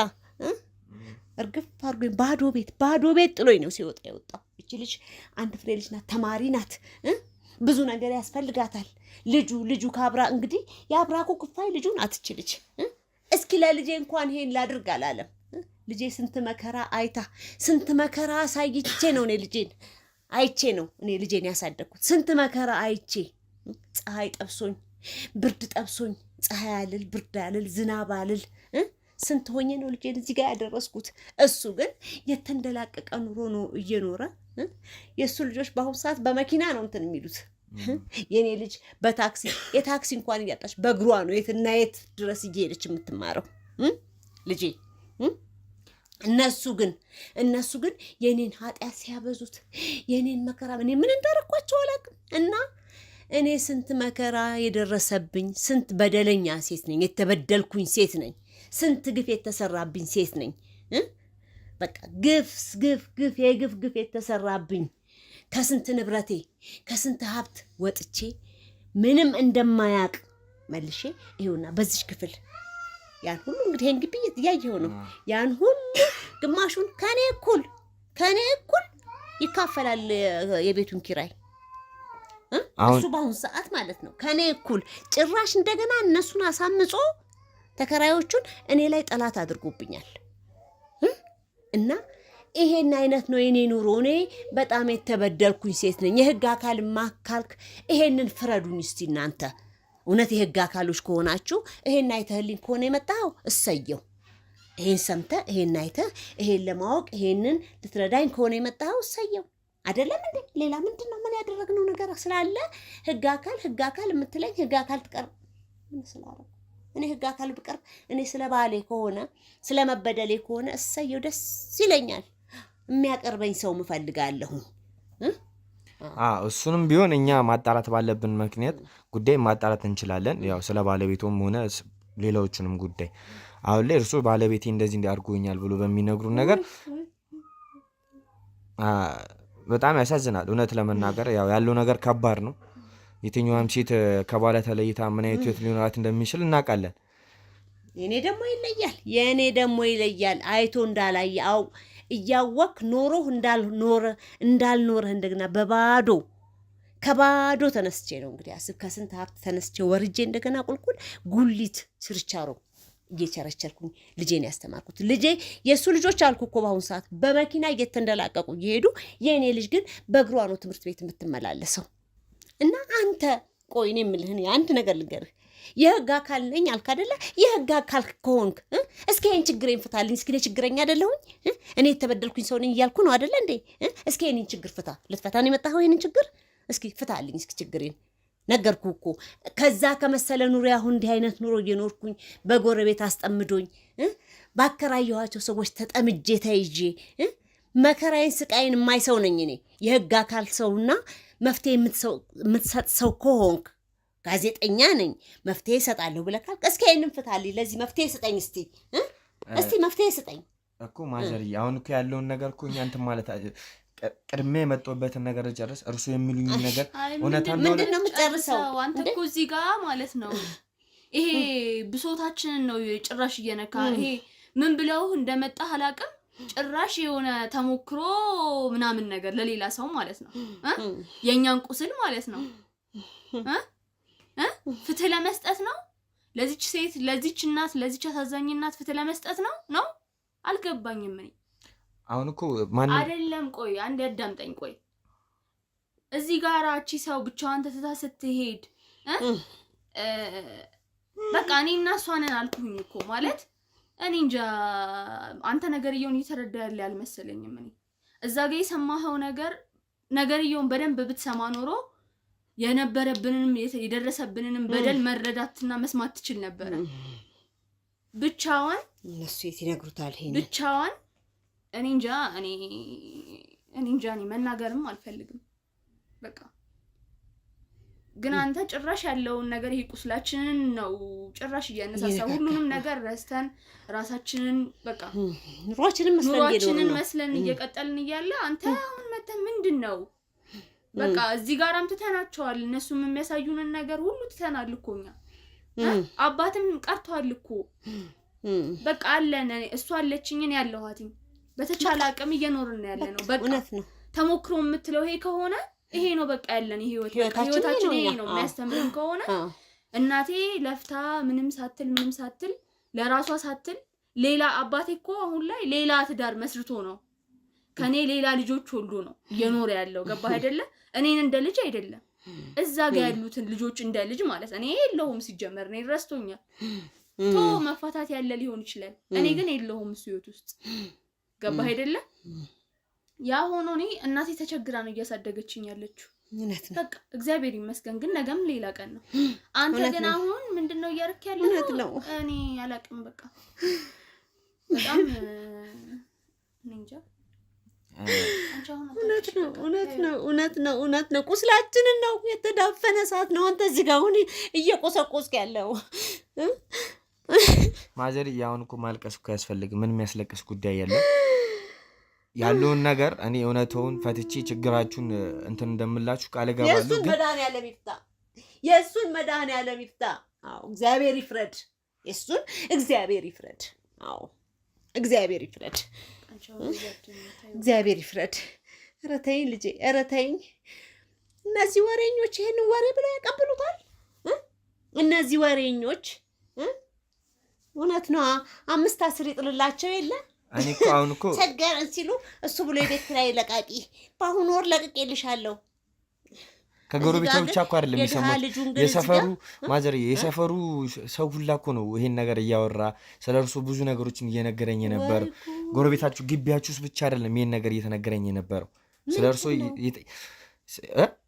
Speaker 2: እርግፍ አድርጎኝ ባዶ ቤት ጥሎኝ ነው ሲወጣ የወጣው። እቺ ልጅ አንድ ፍሬ ልጅ ናት፣ ተማሪ ናት፣ ብዙ ነገር ያስፈልጋታል። ልጁ ካብራ እንግዲህ የአብራኩ ክፋይ ልጁ ናት እቺ ልጅ። እስኪ ለልጄ እንኳን ይሄን ላድርግ አላለም። ልጄ ስንት መከራ አይታ ስንት መከራ አሳይቼ ነው እኔ ልጄን ያሳደግኩት። ስንት መከራ አይቼ ፀሐይ ጠብሶኝ ብርድ ጠብሶኝ ፀሐይ አልል ብርድ አልል ዝናብ አልል ስንት ሆኜ ነው ልጄን እዚህ ጋር ያደረስኩት። እሱ ግን የተንደላቀቀ ኑሮ ነው እየኖረ። የእሱ ልጆች በአሁኑ ሰዓት በመኪና ነው እንትን የሚሉት። የኔ ልጅ የታክሲ እንኳን እያጣች በእግሯ ነው የትና የት ድረስ እየሄደች የምትማረው ልጄ። እነሱ ግን የኔን ኃጢአት ሲያበዙት የኔን መከራ እኔ ምን እንዳረኳቸው አላውቅም። እና እኔ ስንት መከራ የደረሰብኝ ስንት በደለኛ ሴት ነኝ፣ የተበደልኩኝ ሴት ነኝ፣ ስንት ግፍ የተሰራብኝ ሴት ነኝ። በቃ ግፍ የተሰራብኝ ከስንት ንብረቴ ከስንት ሀብት ወጥቼ ምንም እንደማያቅ መልሼ ይኸውና በዚች ክፍል ያን ሁሉ እንግዲህ ግቢ እያየሁ ነው። ያን ሁሉ ግማሹን ከኔ እኩል ይካፈላል የቤቱን ኪራይ እሱ በአሁኑ ሰዓት ማለት ነው። ከኔ እኩል ጭራሽ እንደገና እነሱን አሳምጾ ተከራዮቹን እኔ ላይ ጠላት አድርጎብኛል። እና ይሄን አይነት ነው የኔ ኑሮ። እኔ በጣም የተበደልኩኝ ሴት ነኝ። የህግ አካል ማካልክ ይሄንን ፍረዱኝ እስቲ እናንተ። እውነት የህግ አካሎች ከሆናችሁ ይሄን አይተህልኝ ከሆነ የመጣው እሰየው። ይሄን ሰምተህ ይሄን አይተህ ይሄን ለማወቅ ይሄንን ልትረዳኝ ከሆነ የመጣው እሰየው። አይደለም እንዴ? ሌላ ምንድነው? ምን ያደረግነው ነገር ስላለ ህግ አካል የምትለኝ ህግ አካል ትቀርብ ምን ስላረግ እኔ ህግ አካል ብቀርብ እኔ ስለ ባሌ ከሆነ ስለ መበደሌ ከሆነ እሰየው፣ ደስ ይለኛል። የሚያቀርበኝ ሰው እፈልጋለሁ።
Speaker 1: እሱንም ቢሆን እኛ ማጣራት ባለብን ምክንያት ጉዳይ ማጣራት እንችላለን። ያው ስለ ባለቤቱም ሆነ ሌሎቹንም ጉዳይ አሁን ላይ እርሱ ባለቤቴ እንደዚህ እንዲያርጎኛል ብሎ በሚነግሩን ነገር በጣም ያሳዝናል። እውነት ለመናገር ያለው ነገር ከባድ ነው። የትኛዋም ሴት ከባለ ተለይታ ምን አይነት ህይወት ሊኖራት እንደሚችል እናውቃለን።
Speaker 2: የኔ ደግሞ ይለያል አይቶ እንዳላየ እያወክ ኖሮህ እንዳልኖረህ እንደገና ከባዶ ተነስቼ ነው እንግዲህ አስብ። ከስንት ሀብት ተነስቼ ወርጄ እንደገና ቁልቁል ጉሊት ስርቻሮ እየቸረቸርኩኝ ልጄን ያስተማርኩት። ልጄ የእሱ ልጆች አልኩ እኮ በአሁኑ ሰዓት በመኪና እየተንደላቀቁ እየሄዱ የእኔ ልጅ ግን በእግሯ ነው ትምህርት ቤት የምትመላለሰው። እና አንተ ቆይ እኔ የምልህን አንድ ነገር ልንገርህ። የህግ አካል ነኝ አልክ አይደለ? የህግ አካል ከሆንክ እስኪ ይሄን ችግሬን ፍታልኝ። እስኪ እኔ ችግረኛ አይደለሁኝ? እኔ የተበደልኩኝ ሰው ነኝ እያልኩ ነው አይደለ እንዴ? እስኪ ይሄንን ችግር ፍታ። ልትፈታ ነው የመጣኸው? ይሄንን ችግር እስኪ ፍታልኝ። እስኪ ችግሬን ነገርኩ እኮ። ከዛ ከመሰለ ኑሮ አሁን እንዲህ አይነት ኑሮ እየኖርኩኝ በጎረቤት አስጠምዶኝ ባከራየኋቸው ሰዎች ተጠምጄ ተይዤ መከራዬን ስቃይን የማይሰው ነኝ እኔ። የህግ አካል ሰውና መፍትሄ የምትሰጥ ሰው ከሆንክ ጋዜጠኛ ነኝ መፍትሄ እሰጣለሁ ብለህ ካልክ እስኪ ይሄንን ፍታልኝ። ለዚህ መፍትሄ ስጠኝ። እስቲ መፍትሄ ስጠኝ
Speaker 1: እኮ ማዘርዬ። አሁን እኮ ያለውን ነገር እኮ እኛ እንትን ማለት ቅድሜ የመጣሁበትን ነገር ጨርስ። እርሱ የሚሉኝ ነገር እውነት
Speaker 2: ምንድን ነው የምትጨርሰው?
Speaker 4: አንተ እኮ እዚህ ጋር ማለት ነው ይሄ ብሶታችንን ነው ጭራሽ እየነካ። ይሄ ምን ብለው እንደመጣህ አላውቅም። ጭራሽ የሆነ ተሞክሮ ምናምን ነገር ለሌላ ሰው ማለት ነው የእኛን ቁስል ማለት ነው ፍትህ ለመስጠት ነው ለዚች ሴት፣ ለዚች እናት፣ ለዚች አሳዛኝ እናት ፍትህ ለመስጠት ነው አልገባኝም። እኔ
Speaker 1: አሁን እኮ
Speaker 4: አይደለም። ቆይ አንድ ያዳምጠኝ። ቆይ እዚህ ጋር እቺ ሰው ብቻዋን ተትታ ስትሄድ በቃ እኔ እና እሷ ነን አልኩኝ እኮ ማለት እኔ እንጃ። አንተ ነገርየውን እየተረዳ ያለ አልመሰለኝም። እኔ እዛ ጋር የሰማኸው ነገርየውን በደንብ ብትሰማ ኖሮ የነበረብንንም የደረሰብንንም በደል መረዳትና መስማት ትችል ነበረ። ብቻዋን
Speaker 2: እነሱ የት ይነግሩታል? ይሄን
Speaker 4: ብቻዋን እኔ እንጃ መናገርም አልፈልግም። በቃ ግን አንተ ጭራሽ ያለውን ነገር ይሄ ቁስላችንን ነው ጭራሽ እያነሳሳ ሁሉንም ነገር ረስተን ራሳችንን በቃ ኑሯችንን መስለን እየቀጠልን እያለ አንተ አሁን መተህ ምንድነው በቃ እዚህ ጋር ትተናቸዋል። እነሱም የሚያሳዩንን ነገር ሁሉ ትተናል እኮ እኛ። አባትም ቀርቷል እኮ በቃ አለን። እሷ አለችኝ እኔ ያለኋትኝ በተቻለ አቅም እየኖርን ያለ ነው። በቃ ተሞክሮ የምትለው ይሄ ከሆነ ይሄ ነው በቃ ያለን ህይወታችን ይሄ ነው የሚያስተምረን ከሆነ እናቴ ለፍታ ምንም ሳትል ለራሷ ሳትል ሌላ አባቴ እኮ አሁን ላይ ሌላ ትዳር መስርቶ ነው ከኔ ሌላ ልጆች ወልዶ ነው እየኖረ ያለው። ገባህ አይደለ? እኔን እንደ ልጅ አይደለም እዛ ጋር ያሉትን ልጆች እንደ ልጅ ማለት እኔ የለሁም። ሲጀመር እኔ ረስቶኛል። መፋታት ያለ ሊሆን ይችላል። እኔ ግን የለሁም እሱ ህይወት ውስጥ። ገባህ አይደለ? ያ ሆኖ እኔ እናቴ ተቸግራ ነው እያሳደገችኝ ያለችው። በቃ እግዚአብሔር ይመስገን። ግን ነገም ሌላ ቀን ነው። አንተ ግን አሁን ምንድነው እያደረክ ያለው? እኔ አላውቅም። በቃ በጣም እንጃ።
Speaker 2: እውነት ነው። ቁስላችንን ነው የተዳፈነ ሰዓት ነው። አንተ እዚህ ጋር አሁን እየቆሰቆስክ ያለው
Speaker 1: ማዘር። አሁን እኮ ማልቀስ እኮ ያስፈልግ። ምን የሚያስለቅስ ጉዳይ የለም። ያለውን ነገር እኔ እውነቱን ፈትቼ ችግራችሁን እንትን እንደምላችሁ ቃል እገባለሁ።
Speaker 2: የእሱን መድኃኒዓለም ይፍታ። አዎ እግዚአብሔር ይፍረድ። የእሱን እግዚአብሔር ይፍረድ። አዎ እግዚአብሔር ይፍረድ። እግዚአብሔር ይፍረድ። ኧረ ተይኝ ልጄ፣ ኧረ ተይኝ። እነዚህ ወሬኞች ይሄንን ወሬ ብለው ያቀብሉታል። እነዚህ ወሬኞች እውነት ነው 5-10 ይጥልላቸው የለ።
Speaker 1: እኔ እኮ አሁን እኮ
Speaker 2: ቸገረን ሲሉ እሱ ብሎ የቤት ኪራይ ለቃቂ በአሁኑ ወር ለቅቄልሻለሁ።
Speaker 1: ከጎረቤት ብቻ እኮ አይደለም የሚሰማው። የሰፈሩ ማዘር የሰፈሩ ሰው ሁላ እኮ ነው ይሄን ነገር እያወራ ስለ እርሱ ብዙ ነገሮችን እየነገረኝ የነበረው። ጎረቤታችሁ ግቢያችሁ ውስጥ ብቻ አይደለም ይሄን ነገር እየተነገረኝ የነበረው ስለ እርሱ።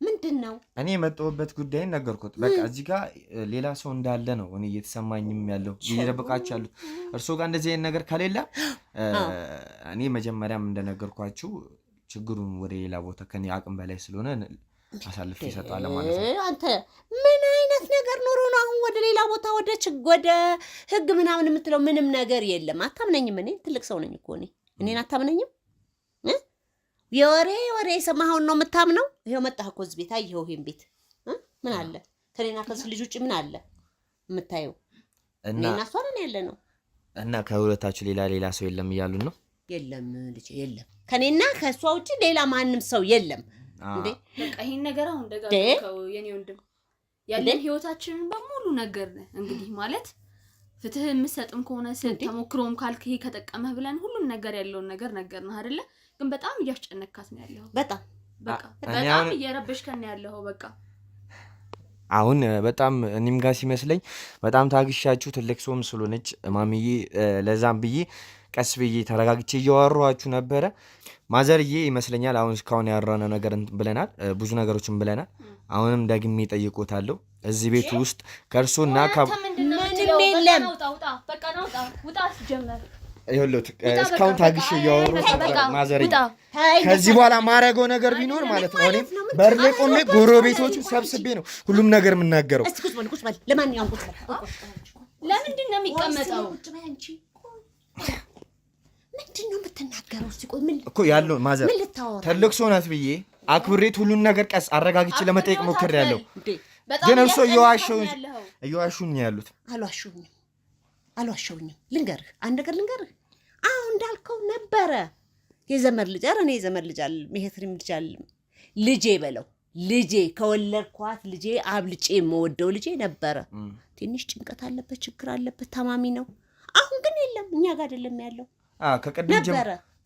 Speaker 2: ምንድነው
Speaker 1: እኔ የመጣሁበት ጉዳይን ነገርኩት። በቃ እዚህ ጋር ሌላ ሰው እንዳለ ነው እኔ እየተሰማኝም ያለው እየደበቃችሁ ያሉት። እርሱ ጋር እንደዚህ አይነት ነገር ከሌለ እኔ መጀመሪያም እንደነገርኳችሁ ችግሩን ወደ ሌላ ቦታ ከኔ አቅም በላይ ስለሆነ አሳልፌ እሰጣለሁ ማለት ነው።
Speaker 2: አንተ ምን አይነት ነገር ኖሮ ነው አሁን ወደ ሌላ ቦታ ወደ ህግ ምናምን የምትለው? ምንም ነገር የለም። አታምነኝም? እኔ ትልቅ ሰው ነኝ እኮ እኔን አታምነኝም? የወሬ የሰማኸውን ነው የምታምነው? ይሄው መጣህ እኮ እዚህ ቤት አየኸው። ይሄን ቤት ምን አለ ከኔና ከዚህ ልጅ ውጭ ምን አለ የምታየው? እኔና እሷ ነን ያለ ነው።
Speaker 1: እና ከሁለታችሁ ሌላ ሰው የለም እያሉን ነው?
Speaker 2: የለም ልጅ የለም። ከኔና ከሷ ውጭ ሌላ ማንም ሰው የለም። እንዴ
Speaker 4: በቃ ይሄን ነገር አሁን ደጋግመው የኔ ወንድም ያለን ህይወታችንን በሙሉ ነገር እንግዲህ ማለት ፍትህ የምሰጥም ከሆነ ተሞክሮም ካልክ ይሄ ከጠቀመህ ብለን ሁሉን ነገር ያለውን ነገር ነገርነህ አይደለ? ግን በጣም እያስጨነካት ነው ያለው። በጣም እየረበሽከን ነው ያለው። በቃ
Speaker 1: አሁን በጣም እኔም ጋር ሲመስለኝ በጣም ታግሻችሁ ትልቅ ሰውም ስለሆነች ማሚዬ ለዛም ብዬ ቀስ ብዬ ተረጋግቼ እያወራኋችሁ ነበረ። ማዘርዬ ይመስለኛል አሁን እስካሁን ያወራነው ነገር ብለናል፣ ብዙ ነገሮችን ብለናል። አሁንም ደግሜ ጠይቆታለሁ እዚህ ቤት ውስጥ ከእርሶና
Speaker 2: ምንም የለም።
Speaker 4: በቃ ናውጣ ውጣ ሲጀመር
Speaker 1: ይኸውልህ እስካሁን ታግሼ እያወራሁት ነበር ማዘርዬ። ከዚህ በኋላ ማረገው ነገር ቢኖር ማለት ነው እኔም በር ላይ ቆሜ ጎረቤቶቹ ሰብስቤ ነው ሁሉም ነገር የምናገረው።
Speaker 2: እስኪ ቁጭ በል ለማንኛውም ቁጭ በል።
Speaker 4: ለምንድን ነው የሚቀመጠው?
Speaker 2: ምንድን ነው የምትናገረው? እስኪ ቆይ ምን
Speaker 1: እኮ ያለው ማዘር ትልቅ ሰው ናት ብዬ አክብሬት ሁሉን ነገር ቀስ አረጋግጬ ለመጠየቅ ሞክሬያለሁ። ግን እርሶ እየዋሹኝ ያሉት።
Speaker 2: አልዋሸሁኝም። ልንገርህ አንድ ነገር ልንገርህ። አሁን እንዳልከው ነበረ የዘመድ ልጅ። ኧረ እኔ የዘመድ ልጅ አለ መሄትሪም ልጅ አለ ልጄ በለው ልጄ ከወለድኳት ልጄ አብልጬ የምወደው ልጄ ነበረ። ትንሽ ጭንቀት አለበት፣ ችግር አለበት፣ ታማሚ ነው። አሁን ግን የለም፣ እኛ ጋር አይደለም ያለው።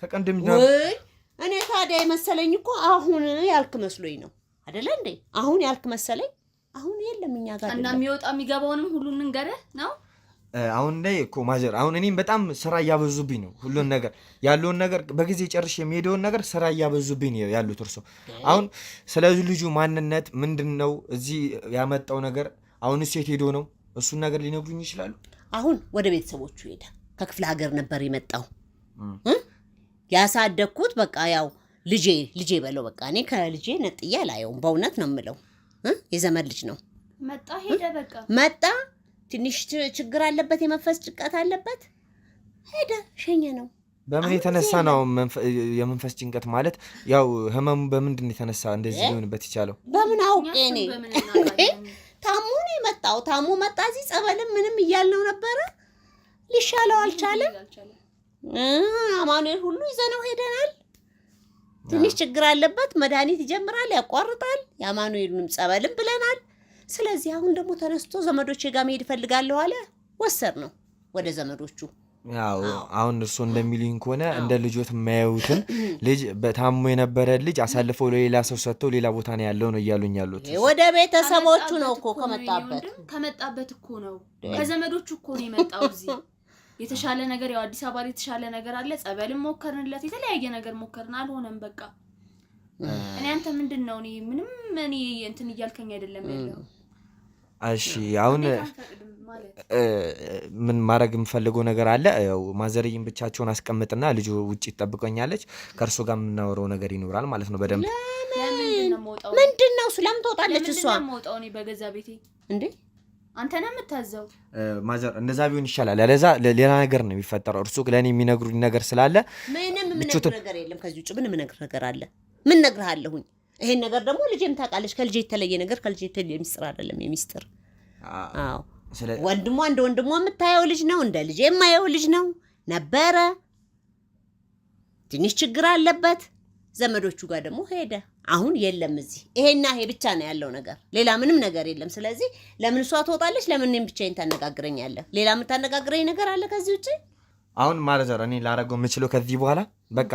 Speaker 2: ከቀደም ወይ እኔ ታዲያ የመሰለኝ እኮ አሁን ያልክ መስሎኝ ነው አይደለ እንዴ? አሁን ያልክ መሰለኝ። አሁን የለም፣ እኛ ጋር አይደለም።
Speaker 4: እና የሚወጣ የሚገባውንም ሁሉ እንንገረህ ነው
Speaker 1: አሁን ላይ እኮ ማዘር አሁን እኔም በጣም ስራ እያበዙብኝ ነው። ሁሉን ነገር ያለውን ነገር በጊዜ ጨርሼ የሚሄደውን ነገር ስራ እያበዙብኝ ነው ያሉት እርሶ። አሁን ስለዚህ ልጁ ማንነት ምንድነው እዚህ ያመጣው ነገር አሁን ሴት ሄዶ ነው እሱን ነገር ሊነግሩኝ ይችላሉ?
Speaker 2: አሁን ወደ ቤተሰቦቹ ሄደ። ከክፍለ ሀገር ነበር የመጣው። ያሳደግኩት በቃ ያው ልጄ በለው በቃ እኔ ከልጄ ነጥዬ አላየውም። በእውነት ነው የምለው። የዘመድ ልጅ ነው።
Speaker 4: መጣ ሄደ በቃ
Speaker 2: መጣ። ትንሽ ችግር አለበት፣ የመንፈስ ጭንቀት አለበት። ሄደ፣ ሸኘ ነው።
Speaker 1: በምን የተነሳ ነው የመንፈስ ጭንቀት ማለት? ያው ህመሙ በምንድን የተነሳ እንደዚህ ሊሆንበት ይቻለው?
Speaker 2: በምን አውቄ እኔ ታሙ ነው የመጣው። ታሙ መጣ። እዚህ ጸበልም ምንም እያልነው ነበረ፣ ሊሻለው አልቻለም። አማኑኤል ሁሉ ይዘነው ሄደናል። ትንሽ ችግር አለበት፣ መድኃኒት ይጀምራል፣ ያቋርጣል። የአማኑኤሉንም ጸበልም ብለናል። ስለዚህ አሁን ደግሞ ተነስቶ ዘመዶቼ ጋር መሄድ እፈልጋለሁ አለ። ወሰድ ነው ወደ ዘመዶቹ።
Speaker 1: ያው አሁን እርሶ እንደሚሉኝ ከሆነ እንደ ልጆት የማያዩትን ልጅ በታሞ የነበረ ልጅ አሳልፈው ለሌላ ሰው ሰጥተው ሌላ ቦታ ነው ያለው ነው እያሉኝ ያሉት።
Speaker 2: ወደ ቤተሰቦቹ ነው እኮ
Speaker 4: ከመጣበት እኮ ነው ከዘመዶቹ እኮ ነው የመጣው። እዚህ የተሻለ ነገር ያው አዲስ አበባ የተሻለ ነገር አለ። ጸበልም ሞከርንለት፣ የተለያየ ነገር ሞከርን፣ አልሆነም በቃ። እኔ አንተ ምንድነው እኔ ምንም እኔ እንትን እያልከኝ አይደለም ያለው።
Speaker 1: እሺ አሁን ምን ማድረግ የምፈልገው ነገር አለ። ያው ማዘርይን ብቻቸውን አስቀምጥና ልጁ ውጪ ትጠብቀኛለች። ከእርሱ ጋር የምናወራው ነገር ይኖራል ማለት ነው በደንብ።
Speaker 2: ምንድነው ስለምን ትወጣለች እሷ?
Speaker 4: ሞጣው እኔ በገዛ ቤቴ
Speaker 2: እንዴ
Speaker 4: አንተ ነው የምታዘው።
Speaker 1: ማዘር እንደዛ ቢሆን ይሻላል። ያለዛ ሌላ ነገር ነው የሚፈጠረው። እርሱ ለኔ የሚነግሩኝ ነገር ስላለ
Speaker 2: ምንም ነገር የለም። ከዚህ ውጭ ምንም ነገር አለ? ምን ነግርሃለሁኝ? ይሄን ነገር ደግሞ ልጄም ታውቃለች። ከልጄ የተለየ ነገር ከልጄ የተለየ ሚስጥር አይደለም። የሚስጥር አዎ ወንድሟ እንደ ወንድሟ የምታየው ልጅ ነው። እንደ ልጄ የማየው ልጅ ነው ነበረ። ትንሽ ችግር አለበት። ዘመዶቹ ጋር ደግሞ ሄደ። አሁን የለም እዚህ። ይሄና ይሄ ብቻ ነው ያለው ነገር፣ ሌላ ምንም ነገር የለም። ስለዚህ ለምን እሷ ትወጣለች? ለምን እኔም ብቻዬን ታነጋግረኛለህ? ሌላ የምታነጋግረኝ ነገር አለ ከዚህ ውጭ?
Speaker 1: አሁን ማለት እኔ ላረገው የምችለው ከዚህ በኋላ በቃ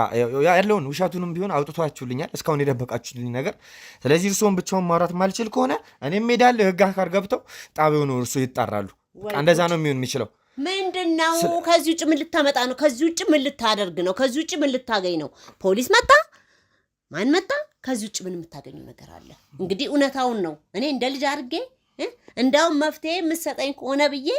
Speaker 1: ያለውን ውሸቱንም ቢሆን አውጥቷችሁልኛል፣ እስካሁን የደበቃችሁልኝ ነገር። ስለዚህ እርስዎን ብቻውን ማውራት ማልችል ከሆነ እኔም ሄዳለሁ። ህግ አካል ገብተው ጣቢያው ነው እርስዎ ይጣራሉ። እንደዛ ነው የሚሆን የሚችለው።
Speaker 2: ምንድነው? ከዚህ ውጭ ምን ልታመጣ ነው? ከዚህ ውጭ ምን ልታደርግ ነው? ከዚህ ውጭ ምን ልታገኝ ነው? ፖሊስ መጣ፣ ማን መጣ? ከዚህ ውጭ ምን የምታገኘው ነገር አለ? እንግዲህ እውነታውን ነው እኔ እንደ ልጅ አድርጌ እንዳውም መፍትሄ የምትሰጠኝ ከሆነ ብዬ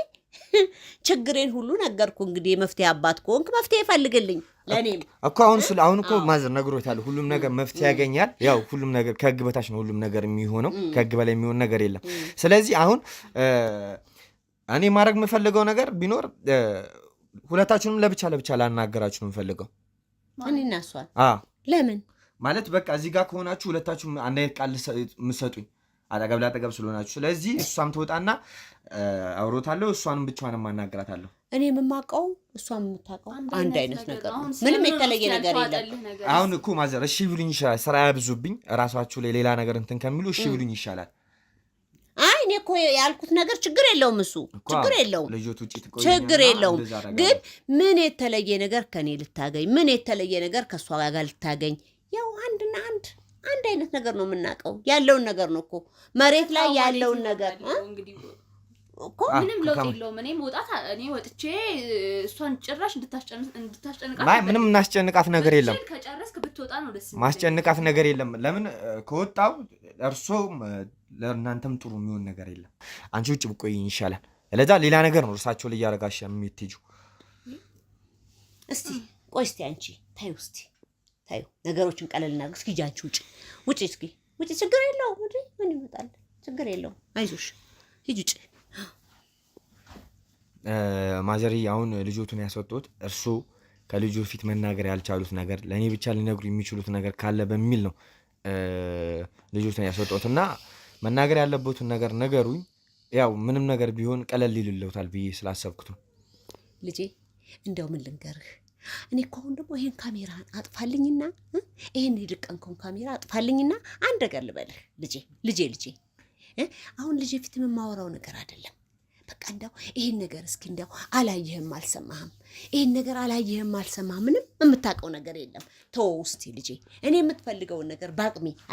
Speaker 2: ችግሬን ሁሉ ነገርኩ። እንግዲህ የመፍትሄ አባት ከሆንክ መፍትሄ ፈልግልኝ። ለኔም
Speaker 1: እኮ አሁን እኮ ማዘር ነግሮታል። ሁሉም ነገር መፍትሄ ያገኛል። ያው ሁሉም ነገር ከህግ በታች ነው ሁሉም ነገር የሚሆነው። ከህግ በላይ የሚሆን ነገር የለም። ስለዚህ አሁን እኔ ማድረግ የምፈልገው ነገር ቢኖር ሁለታችሁንም ለብቻ ላናገራችሁ ነው የምፈልገው።
Speaker 2: እኔ እና እሷ ለምን
Speaker 1: ማለት በቃ እዚህ ጋር ከሆናችሁ ሁለታችሁም አንድ አይነት ቃል የምትሰጡኝ አጠገብ ላጠገብ ስለሆናችሁ፣ ስለዚህ እሷም ትወጣና አውሮታለሁ፣ እሷንም ብቻዋንም ማናገራታለሁ።
Speaker 2: እኔ የምማቀው እሷም የምታውቀው አንድ አይነት ነገር ነው። ምንም የተለየ ነገር የለም።
Speaker 1: አሁን እኮ ማዘር እሺ ብሉኝ ይሻላል። ስራ ያብዙብኝ እራሳችሁ ላይ ሌላ ነገር እንትን ከሚሉ እሺ ብሉኝ ይሻላል።
Speaker 2: አይ እኔ እኮ ያልኩት ነገር ችግር የለውም። እሱ ችግር የለውም፣ ችግር የለውም። ግን ምን የተለየ ነገር ከኔ ልታገኝ፣ ምን የተለየ ነገር ከእሷ ጋር ልታገኝ? ያው አንድና አንድ አይነት ነገር ነው የምናውቀው። ያለውን ነገር ነው እኮ መሬት ላይ ያለውን ነገር
Speaker 4: እኮ ምንም ለውጥ የለውም። እኔ ወጥቼ እሷን ጭራሽ እንድታስጨንቃት
Speaker 1: ምንም እናስጨንቃት ነገር የለም።
Speaker 4: ከጨረስክ ብትወጣ ነው ደስ
Speaker 1: ማስጨንቃት ነገር የለም። ለምን ከወጣው እርሶ ለእናንተም ጥሩ የሚሆን ነገር የለም። አንቺ ውጭ ብቆይ ይሻላል። ለዛ ሌላ ነገር ነው እርሳቸው ላይ እያደረጋሽ የምትሄጂው።
Speaker 2: እስቲ ቆይ እስቲ አንቺ ታዩ እስቲ ታዩ ነገሮችን ቀለል እናድርግ። እስኪ ጃንቺ ውጪ እስኪ ውጪ። ችግር የለውም እንዴ ምን ይመጣል? ችግር የለውም። አይዞሽ ሂጂ ውጪ።
Speaker 1: ማዘሪ አሁን ልጆቱን ያስወጡት እርሱ ከልጁ ፊት መናገር ያልቻሉት ነገር ለእኔ ብቻ ሊነግሩ የሚችሉት ነገር ካለ በሚል ነው ልጆቱን ያስወጡት እና መናገር ያለበትን ነገር ነገሩኝ። ያው ምንም ነገር ቢሆን ቀለል ይልለውታል ብዬ ስላሰብኩት ነው።
Speaker 2: ልጄ እንደው ምን ልንገርህ፣ እኔ እኮ አሁን ደግሞ ይሄን ካሜራህን አጥፋልኝና ይሄን የደቀንከውን ካሜራ አጥፋልኝና አንድ ነገር ልበልህ ልጄ አሁን ልጄ ፊት የማወራው ነገር አይደለም። በቃ እንደው ይሄን ነገር እስኪ እንደው አላየህም አልሰማህም? ይሄን ነገር አላየህም አልሰማህም? ምንም የምታውቀው ነገር የለም። ተወው እስቲ ልጄ። እኔ የምትፈልገውን ነገር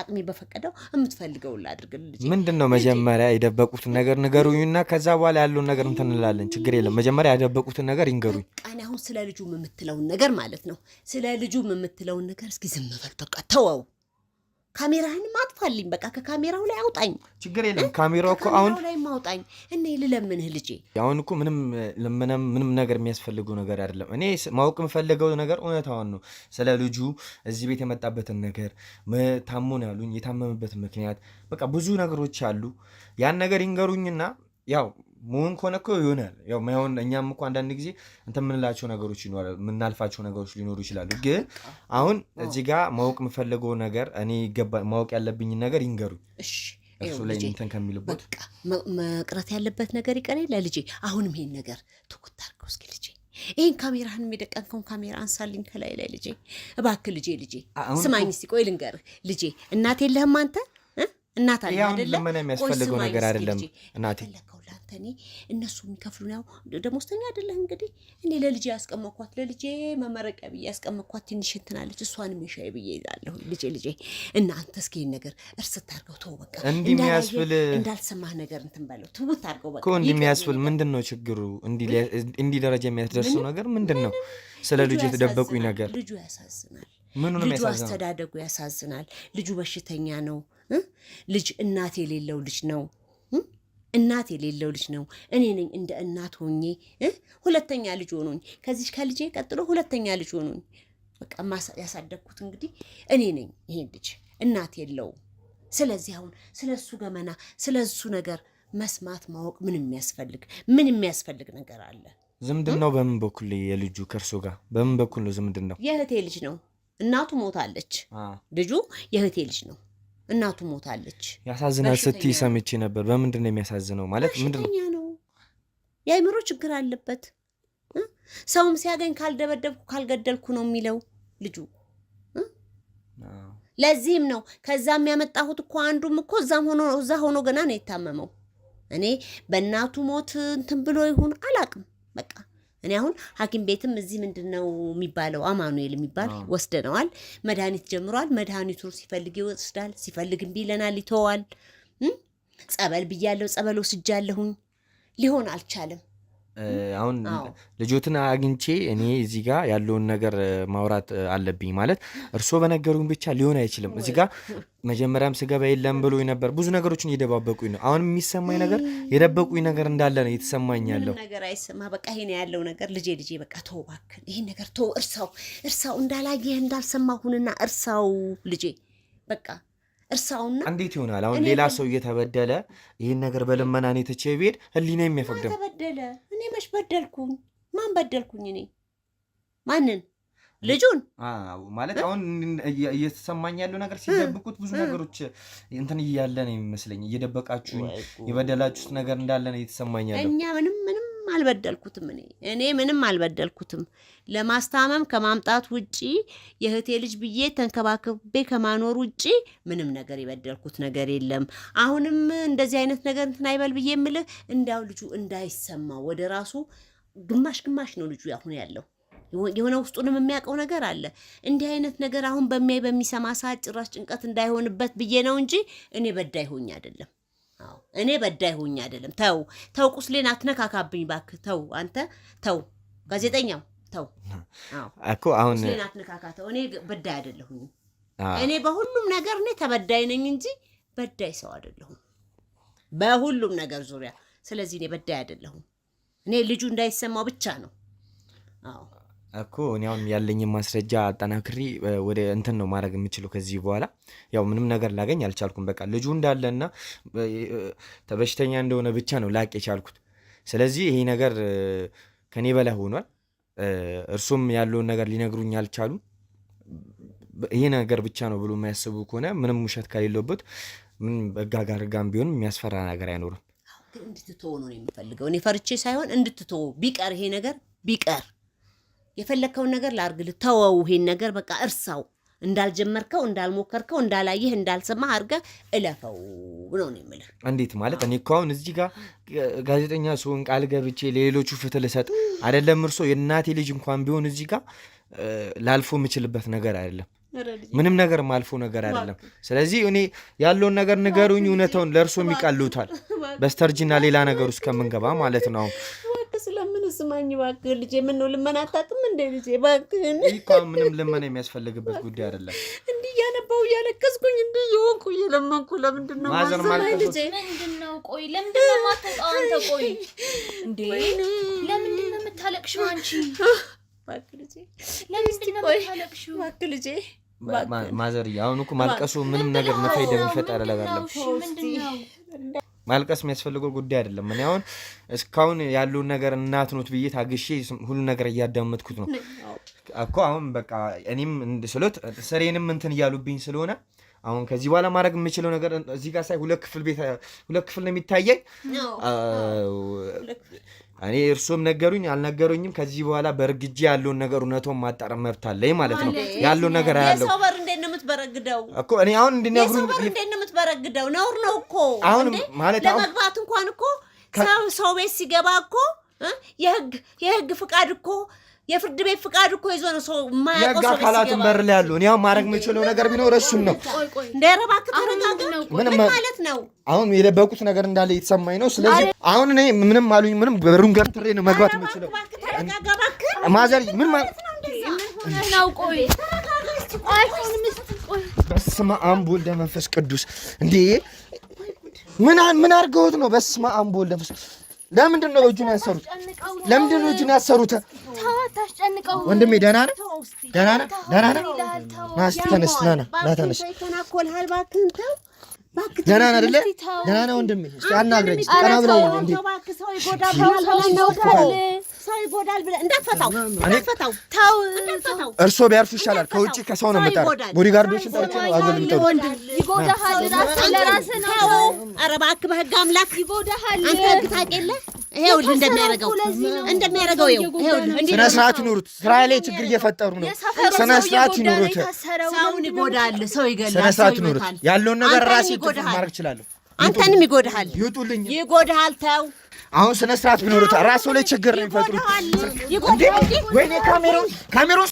Speaker 2: አቅሜ በፈቀደው የምትፈልገውን ላድርግልህ ልጄ።
Speaker 1: ምንድነው መጀመሪያ የደበቁትን ነገር ንገሩኝና ከዛ በኋላ ያለውን ነገር እንትን እንላለን። ችግር የለም። መጀመሪያ ያደበቁትን ነገር ይንገሩኝ።
Speaker 2: በቃ እኔ አሁን ስለ ልጁ የምትለውን ነገር ማለት ነው። ስለ ልጁ የምትለውን ነገር እስኪ ዝም በል በቃ ተወው። ካሜራህንም አጥፋልኝ። በቃ ከካሜራው ላይ አውጣኝ።
Speaker 1: ችግር የለም። ካሜራው እኮ አሁን
Speaker 2: ላይ ማውጣኝ እኔ ልለምንህ ልጄ።
Speaker 1: አሁን እኮ ምንም ነገር የሚያስፈልገው ነገር አይደለም። እኔ ማወቅ የምፈልገው ነገር እውነታውን ነው። ስለ ልጁ እዚህ ቤት የመጣበትን ነገር፣ ታሞ ነው ያሉኝ፣ የታመመበት ምክንያት፣ በቃ ብዙ ነገሮች አሉ። ያን ነገር ይንገሩኝና ያው መሆን ከሆነ እኮ ይሆናል። ያው ማይሆን እኛም እኮ አንዳንድ ጊዜ እንትን የምንላቸው ነገሮች ይኖራሉ፣ የምናልፋቸው ነገሮች ሊኖሩ ይችላሉ። ግን አሁን እዚህ ጋር ማወቅ የምፈልገው ነገር እኔ ማወቅ ያለብኝ ነገር ይንገሩኝ። እሱ ላይ እንትን ከሚልበት
Speaker 2: በቃ መቅረት ያለበት ነገር ይቀር ለልጄ። አሁንም ይሄን ነገር ትኩት አድርገው እስኪ ልጄ። ይሄን ካሜራህን የደቀንከውን ካሜራ አንሳልኝ ከላይ ላይ ልጄ፣ እባክህ ልጄ። ስማኝ እስኪ ቆይ ልንገርህ ልጄ። እናት የለህም አንተ? እናት አለ አይደለ?
Speaker 1: ምን የሚያስፈልገው ነገር አይደለም እናቴ።
Speaker 2: እኔ እነሱ የሚከፍሉ ነው ደሞዝተኛ አይደለህ እንግዲህ። እኔ ለልጄ ያስቀመኳት ለልጄ መመረቂያ ብዬ ያስቀመኳት ትንሽ እንትናለች። እሷንም የሻይ ብዬ ይዛለሁ ልጄ። እናንተ እስኪ ይሄን ነገር እርስት አድርገው ተው በቃ። እንዳልሰማህ ነገር እንትን በለው ትውት አድርገው በቃ።
Speaker 1: እንዲህ የሚያስብል ምንድን ነው ችግሩ? እንዲህ ደረጃ የሚያስደርሰው ነገር ምንድን ነው? ስለ ልጁ የተደበቁኝ ነገር።
Speaker 2: ልጁ ያሳዝናል።
Speaker 1: ልጁ
Speaker 2: አስተዳደጉ ያሳዝናል። ልጁ በሽተኛ ነው። ልጅ እናት የሌለው ልጅ ነው። እናት የሌለው ልጅ ነው። እኔ ነኝ እንደ እናት ሆኜ ሁለተኛ ልጅ ሆኖኝ ከዚህ ከልጄ ቀጥሎ ሁለተኛ ልጅ ሆኖኝ በቃ ያሳደግኩት እንግዲህ እኔ ነኝ። ይሄን ልጅ እናት የለውም። ስለዚህ አሁን ስለሱ ገመና ስለሱ ነገር መስማት ማወቅ ምን የሚያስፈልግ ነገር አለ?
Speaker 1: ዝምድናው በምን በኩል የልጁ ከእርሱ ጋር በምን በኩል ነው ዝምድናው?
Speaker 2: የእህቴ ልጅ ነው። እናቱ ሞታለች። ልጁ የእህቴ ልጅ ነው። እናቱ ሞታለች።
Speaker 1: ያሳዝናል ስትይ ሰምቼ ነበር። በምንድን ነው የሚያሳዝነው? ማለት ምንድን ነው?
Speaker 2: የአእምሮ ችግር አለበት። ሰውም ሲያገኝ ካልደበደብኩ ካልገደልኩ ነው የሚለው ልጁ። ለዚህም ነው ከዛም ያመጣሁት እኮ አንዱም እኮ እዛ ሆኖ ገና ነው የታመመው። እኔ በእናቱ ሞት እንትን ብሎ ይሁን አላቅም። በቃ እኔ አሁን ሐኪም ቤትም እዚህ ምንድነው የሚባለው አማኑኤል የሚባል ወስደነዋል። መድኃኒት ጀምሯል። መድኃኒቱ ሲፈልግ ይወስዳል፣ ሲፈልግ እምቢ ይለናል፣ ይተዋል። ጸበል ብያለሁ፣ ጸበል ወስጃለሁኝ። ሊሆን አልቻለም።
Speaker 1: አሁን ልጆትን አግኝቼ እኔ እዚህ ጋር ያለውን ነገር ማውራት አለብኝ። ማለት እርሶ በነገሩኝ ብቻ ሊሆን አይችልም። እዚህ ጋር መጀመሪያም ስገባ የለም ብሎ ነበር። ብዙ ነገሮችን እየደባበቁኝ ነው። አሁን የሚሰማኝ ነገር የደበቁኝ ነገር እንዳለ ነው የተሰማኝ ያለው
Speaker 2: ነገር አይሰማ። በቃ ይሄ ነው ያለው ነገር። ልጄ በቃ ተው እባክህ፣ ይሄን ነገር ተው፣ እርሳው እንዳላየህ እንዳልሰማሁንና እርሳው ልጄ በቃ እርሳውና።
Speaker 1: እንዴት ይሆናል? አሁን ሌላ ሰው እየተበደለ ይህን ነገር በልመና እኔ ትቼ ብሄድ ህሊና የሚያፈቅደው
Speaker 2: ተበደለ። እኔ መች በደልኩኝ? ማን በደልኩኝ? እኔ ማንን? ልጁን
Speaker 1: ማለት አሁን እየተሰማኝ ያለው ነገር ሲደብቁት ብዙ ነገሮች እንትን እያለ ነው የሚመስለኝ። እየደበቃችሁ የበደላችሁት ነገር እንዳለ ነው እየተሰማኝ ያለው።
Speaker 2: እኛ ምንም አልበደልኩትም። እኔ ምንም አልበደልኩትም። ለማስታመም ከማምጣት ውጪ የእህቴ ልጅ ብዬ ተንከባክቤ ከማኖር ውጪ ምንም ነገር የበደልኩት ነገር የለም። አሁንም እንደዚህ አይነት ነገር እንትን አይበል ብዬ የምልህ እንዳው ልጁ እንዳይሰማው ወደ ራሱ ግማሽ ነው ልጁ አሁን ያለው። የሆነ ውስጡንም የሚያውቀው ነገር አለ። እንዲህ አይነት ነገር አሁን በሚሰማ ሰዓት ጭራሽ ጭንቀት እንዳይሆንበት ብዬ ነው እንጂ እኔ በዳይ ሆኜ አይደለም። እኔ በዳይ ሆኜ አይደለም። ተው ቁስሌን አትነካካብኝ እባክህ። አንተ ተው፣ ጋዜጠኛው ተው
Speaker 1: እኮ አሁን
Speaker 2: ቁስሌን አትነካካተው። እኔ በዳይ አይደለሁም። እኔ በሁሉም ነገር እኔ ተበዳይ ነኝ እንጂ በዳይ ሰው አይደለሁም በሁሉም ነገር ዙሪያ። ስለዚህ እኔ በዳይ አይደለሁም። እኔ ልጁ እንዳይሰማው ብቻ ነው
Speaker 1: እኮ እኔ አሁን ያለኝን ማስረጃ አጠናክሪ ወደ እንትን ነው ማድረግ የምችለው። ከዚህ በኋላ ያው ምንም ነገር ላገኝ አልቻልኩም። በቃ ልጁ እንዳለና በሽተኛ እንደሆነ ብቻ ነው ላቅ የቻልኩት። ስለዚህ ይሄ ነገር ከኔ በላይ ሆኗል። እርሱም ያለውን ነገር ሊነግሩኝ አልቻሉም። ይሄ ነገር ብቻ ነው ብሎ የሚያስቡ ከሆነ ምንም ውሸት ከሌለበት ምን በጋጋርጋም ቢሆን የሚያስፈራ ነገር አይኖርም።
Speaker 2: እንድትተው ነው የምፈልገው። እኔ ፈርቼ ሳይሆን እንድትተው ቢቀር ይሄ ነገር ቢቀር የፈለከውን ነገር ላርግልህ። ተወው ይሄን ነገር በቃ እርሳው። እንዳልጀመርከው እንዳልሞከርከው እንዳላየህ እንዳልሰማህ አድርገህ እለፈው ነው የምልህ።
Speaker 1: እንዴት ማለት? እኔ እኮ አሁን እዚህ ጋር ጋዜጠኛ ስሆን ቃል ገብቼ ለሌሎቹ ፍትህ ልሰጥ አይደለም። እርሶ የእናቴ ልጅ እንኳን ቢሆን እዚህ ጋር ላልፎ የምችልበት ነገር አይደለም። ምንም ነገር ማልፎ ነገር አይደለም። ስለዚህ እኔ ያለውን ነገር ንገሩኝ። እውነታውን ለእርሶ የሚቀሉታል በስተርጅና ሌላ ነገር ውስጥ ከምንገባ ማለት ነው።
Speaker 2: ስለምን ስማኝ እባክህ ልጄ። ምን ነው ልመና አታውቅም እንደ ልጄ? እባክህን
Speaker 1: እኮ ምንም ልመና የሚያስፈልግበት ጉዳይ አይደለም።
Speaker 2: እንዲህ እያነባሁ እያለቀስኩኝ እንዲህ የሆንኩ እየለመንኩ ለምንድን ነው ማዘርማኝ ልጄ?
Speaker 4: ምንድን ነው ቆይ ለምንድን ነው የማትወጣው አንተ? ቆይ እንዴ ለምንድን ነው የምታለቅሽው አንቺ?
Speaker 2: እባክህ ልጄ
Speaker 4: ለምንድን ነው የምታለቅሽው?
Speaker 2: እባክህ ልጄ
Speaker 1: ማዘርዬ፣ አሁን እኮ ማልቀሱ ምንም ነገር መፋይዳ የሚፈጠር ነገር አይደለም። ማልቀስ የሚያስፈልገው ጉዳይ አይደለም። እኔ አሁን እስካሁን ያለውን ነገር እናት ኖት ብዬ ታግሼ ሁሉ ነገር እያዳመጥኩት ነው እኮ። አሁን በቃ እኔም ስሎት ስሬንም እንትን እያሉብኝ ስለሆነ አሁን ከዚህ በኋላ ማድረግ የምችለው ነገር እዚህ ጋር ሳይ ሁለት ክፍል ነው የሚታየኝ። እኔ እርሶም ነገሩኝ አልነገሩኝም፣ ከዚህ በኋላ በእርግጄ ያለውን ነገር እውነቱን ማጣራት መብት አለኝ ማለት ነው። ያለውን ነገር ያለው
Speaker 2: የሰው በር እንዴት ነው የምትበረግደው
Speaker 1: እኮ? እኔ አሁን እንድነግሩኝ
Speaker 2: የሰው በር እንዴት ነው የምትበረግደው? ነውር ነው እኮ።
Speaker 1: አሁን ማለት
Speaker 2: ለመግባት እንኳን እኮ ሰው ቤት ሲገባ እኮ የህግ ፍቃድ እኮ የፍርድ ቤት ፍቃድ እኮ ይዞ ነው ሰው የማያውቀው ሰው
Speaker 1: አካላቱን በር ላይ ያለው። እኔ አሁን ማድረግ የምችለው ነገር ቢኖር እሱን ነው።
Speaker 2: እንደረባ ከተረጋጋ ምን ማለት ነው?
Speaker 1: አሁን የደበቁት ነገር እንዳለ እየተሰማኝ ነው። ስለዚህ አሁን እኔ ምንም አሉኝ ምንም በሩን ገርትሬ ነው መግባት የምችለው። ማዘር ምን ማለት
Speaker 4: ነው? ቆይ
Speaker 1: በስመ አብ ወወልድ ወመንፈስ ቅዱስ። እንዴ ምን አድርገውት ነው? በስመ አብ ወወልድ ወመንፈስ። ለምንድን ነው እጁን ያሰሩት? ለምንድን ነው እጁን ያሰሩት? ወንድሜ ደህና ነህ? ደህና ነህ? ና እስኪ ተነስ። ና ተነስ። ደህና ነህ አይደለ? ደህና ነህ ወንድሜ? እስኪ አናግረኝ። ቀና ብለህ እንዴ
Speaker 2: ሰው ይጎዳል ብለህ እንዳትፈታው።
Speaker 1: እርሶ ቢያርፉ ይሻላል። ከውጭ ከሰው ነው የምጠራው። ቦዲጋርዶችን ጠርቼ ነው አገል የምጠራው።
Speaker 4: ይጎዳሃል። ራስህ ለራስህ ነው።
Speaker 2: ኧረ እባክህ በህግ አምላክ ይጎዳሃል። አንተ ህግ ታውቅ የለ? ይኸውልህ እንደሚያደርገው ይኸውልህ።
Speaker 1: ስነ ስርዓት ይኑሩት። ስራ ላይ ችግር እየፈጠሩ ነው። ስነ ስርዓት ይኑሩት።
Speaker 2: ሰውን ይጎዳል፣ ሰው ይገላል።
Speaker 1: ስነ ስርዓት ይኑሩት። ያለውን ነገር ራሴ ማድረግ እችላለሁ።
Speaker 2: አንተንም ይጎዳሃል።
Speaker 1: ይውጡልኝ።
Speaker 2: ይጎዳሃል። ተው
Speaker 1: አሁን ስነ ስርዓት ቢኖሩት ራሱ ላይ ችግር ነው የሚፈጥሩት። ወይኔ ካሜራውን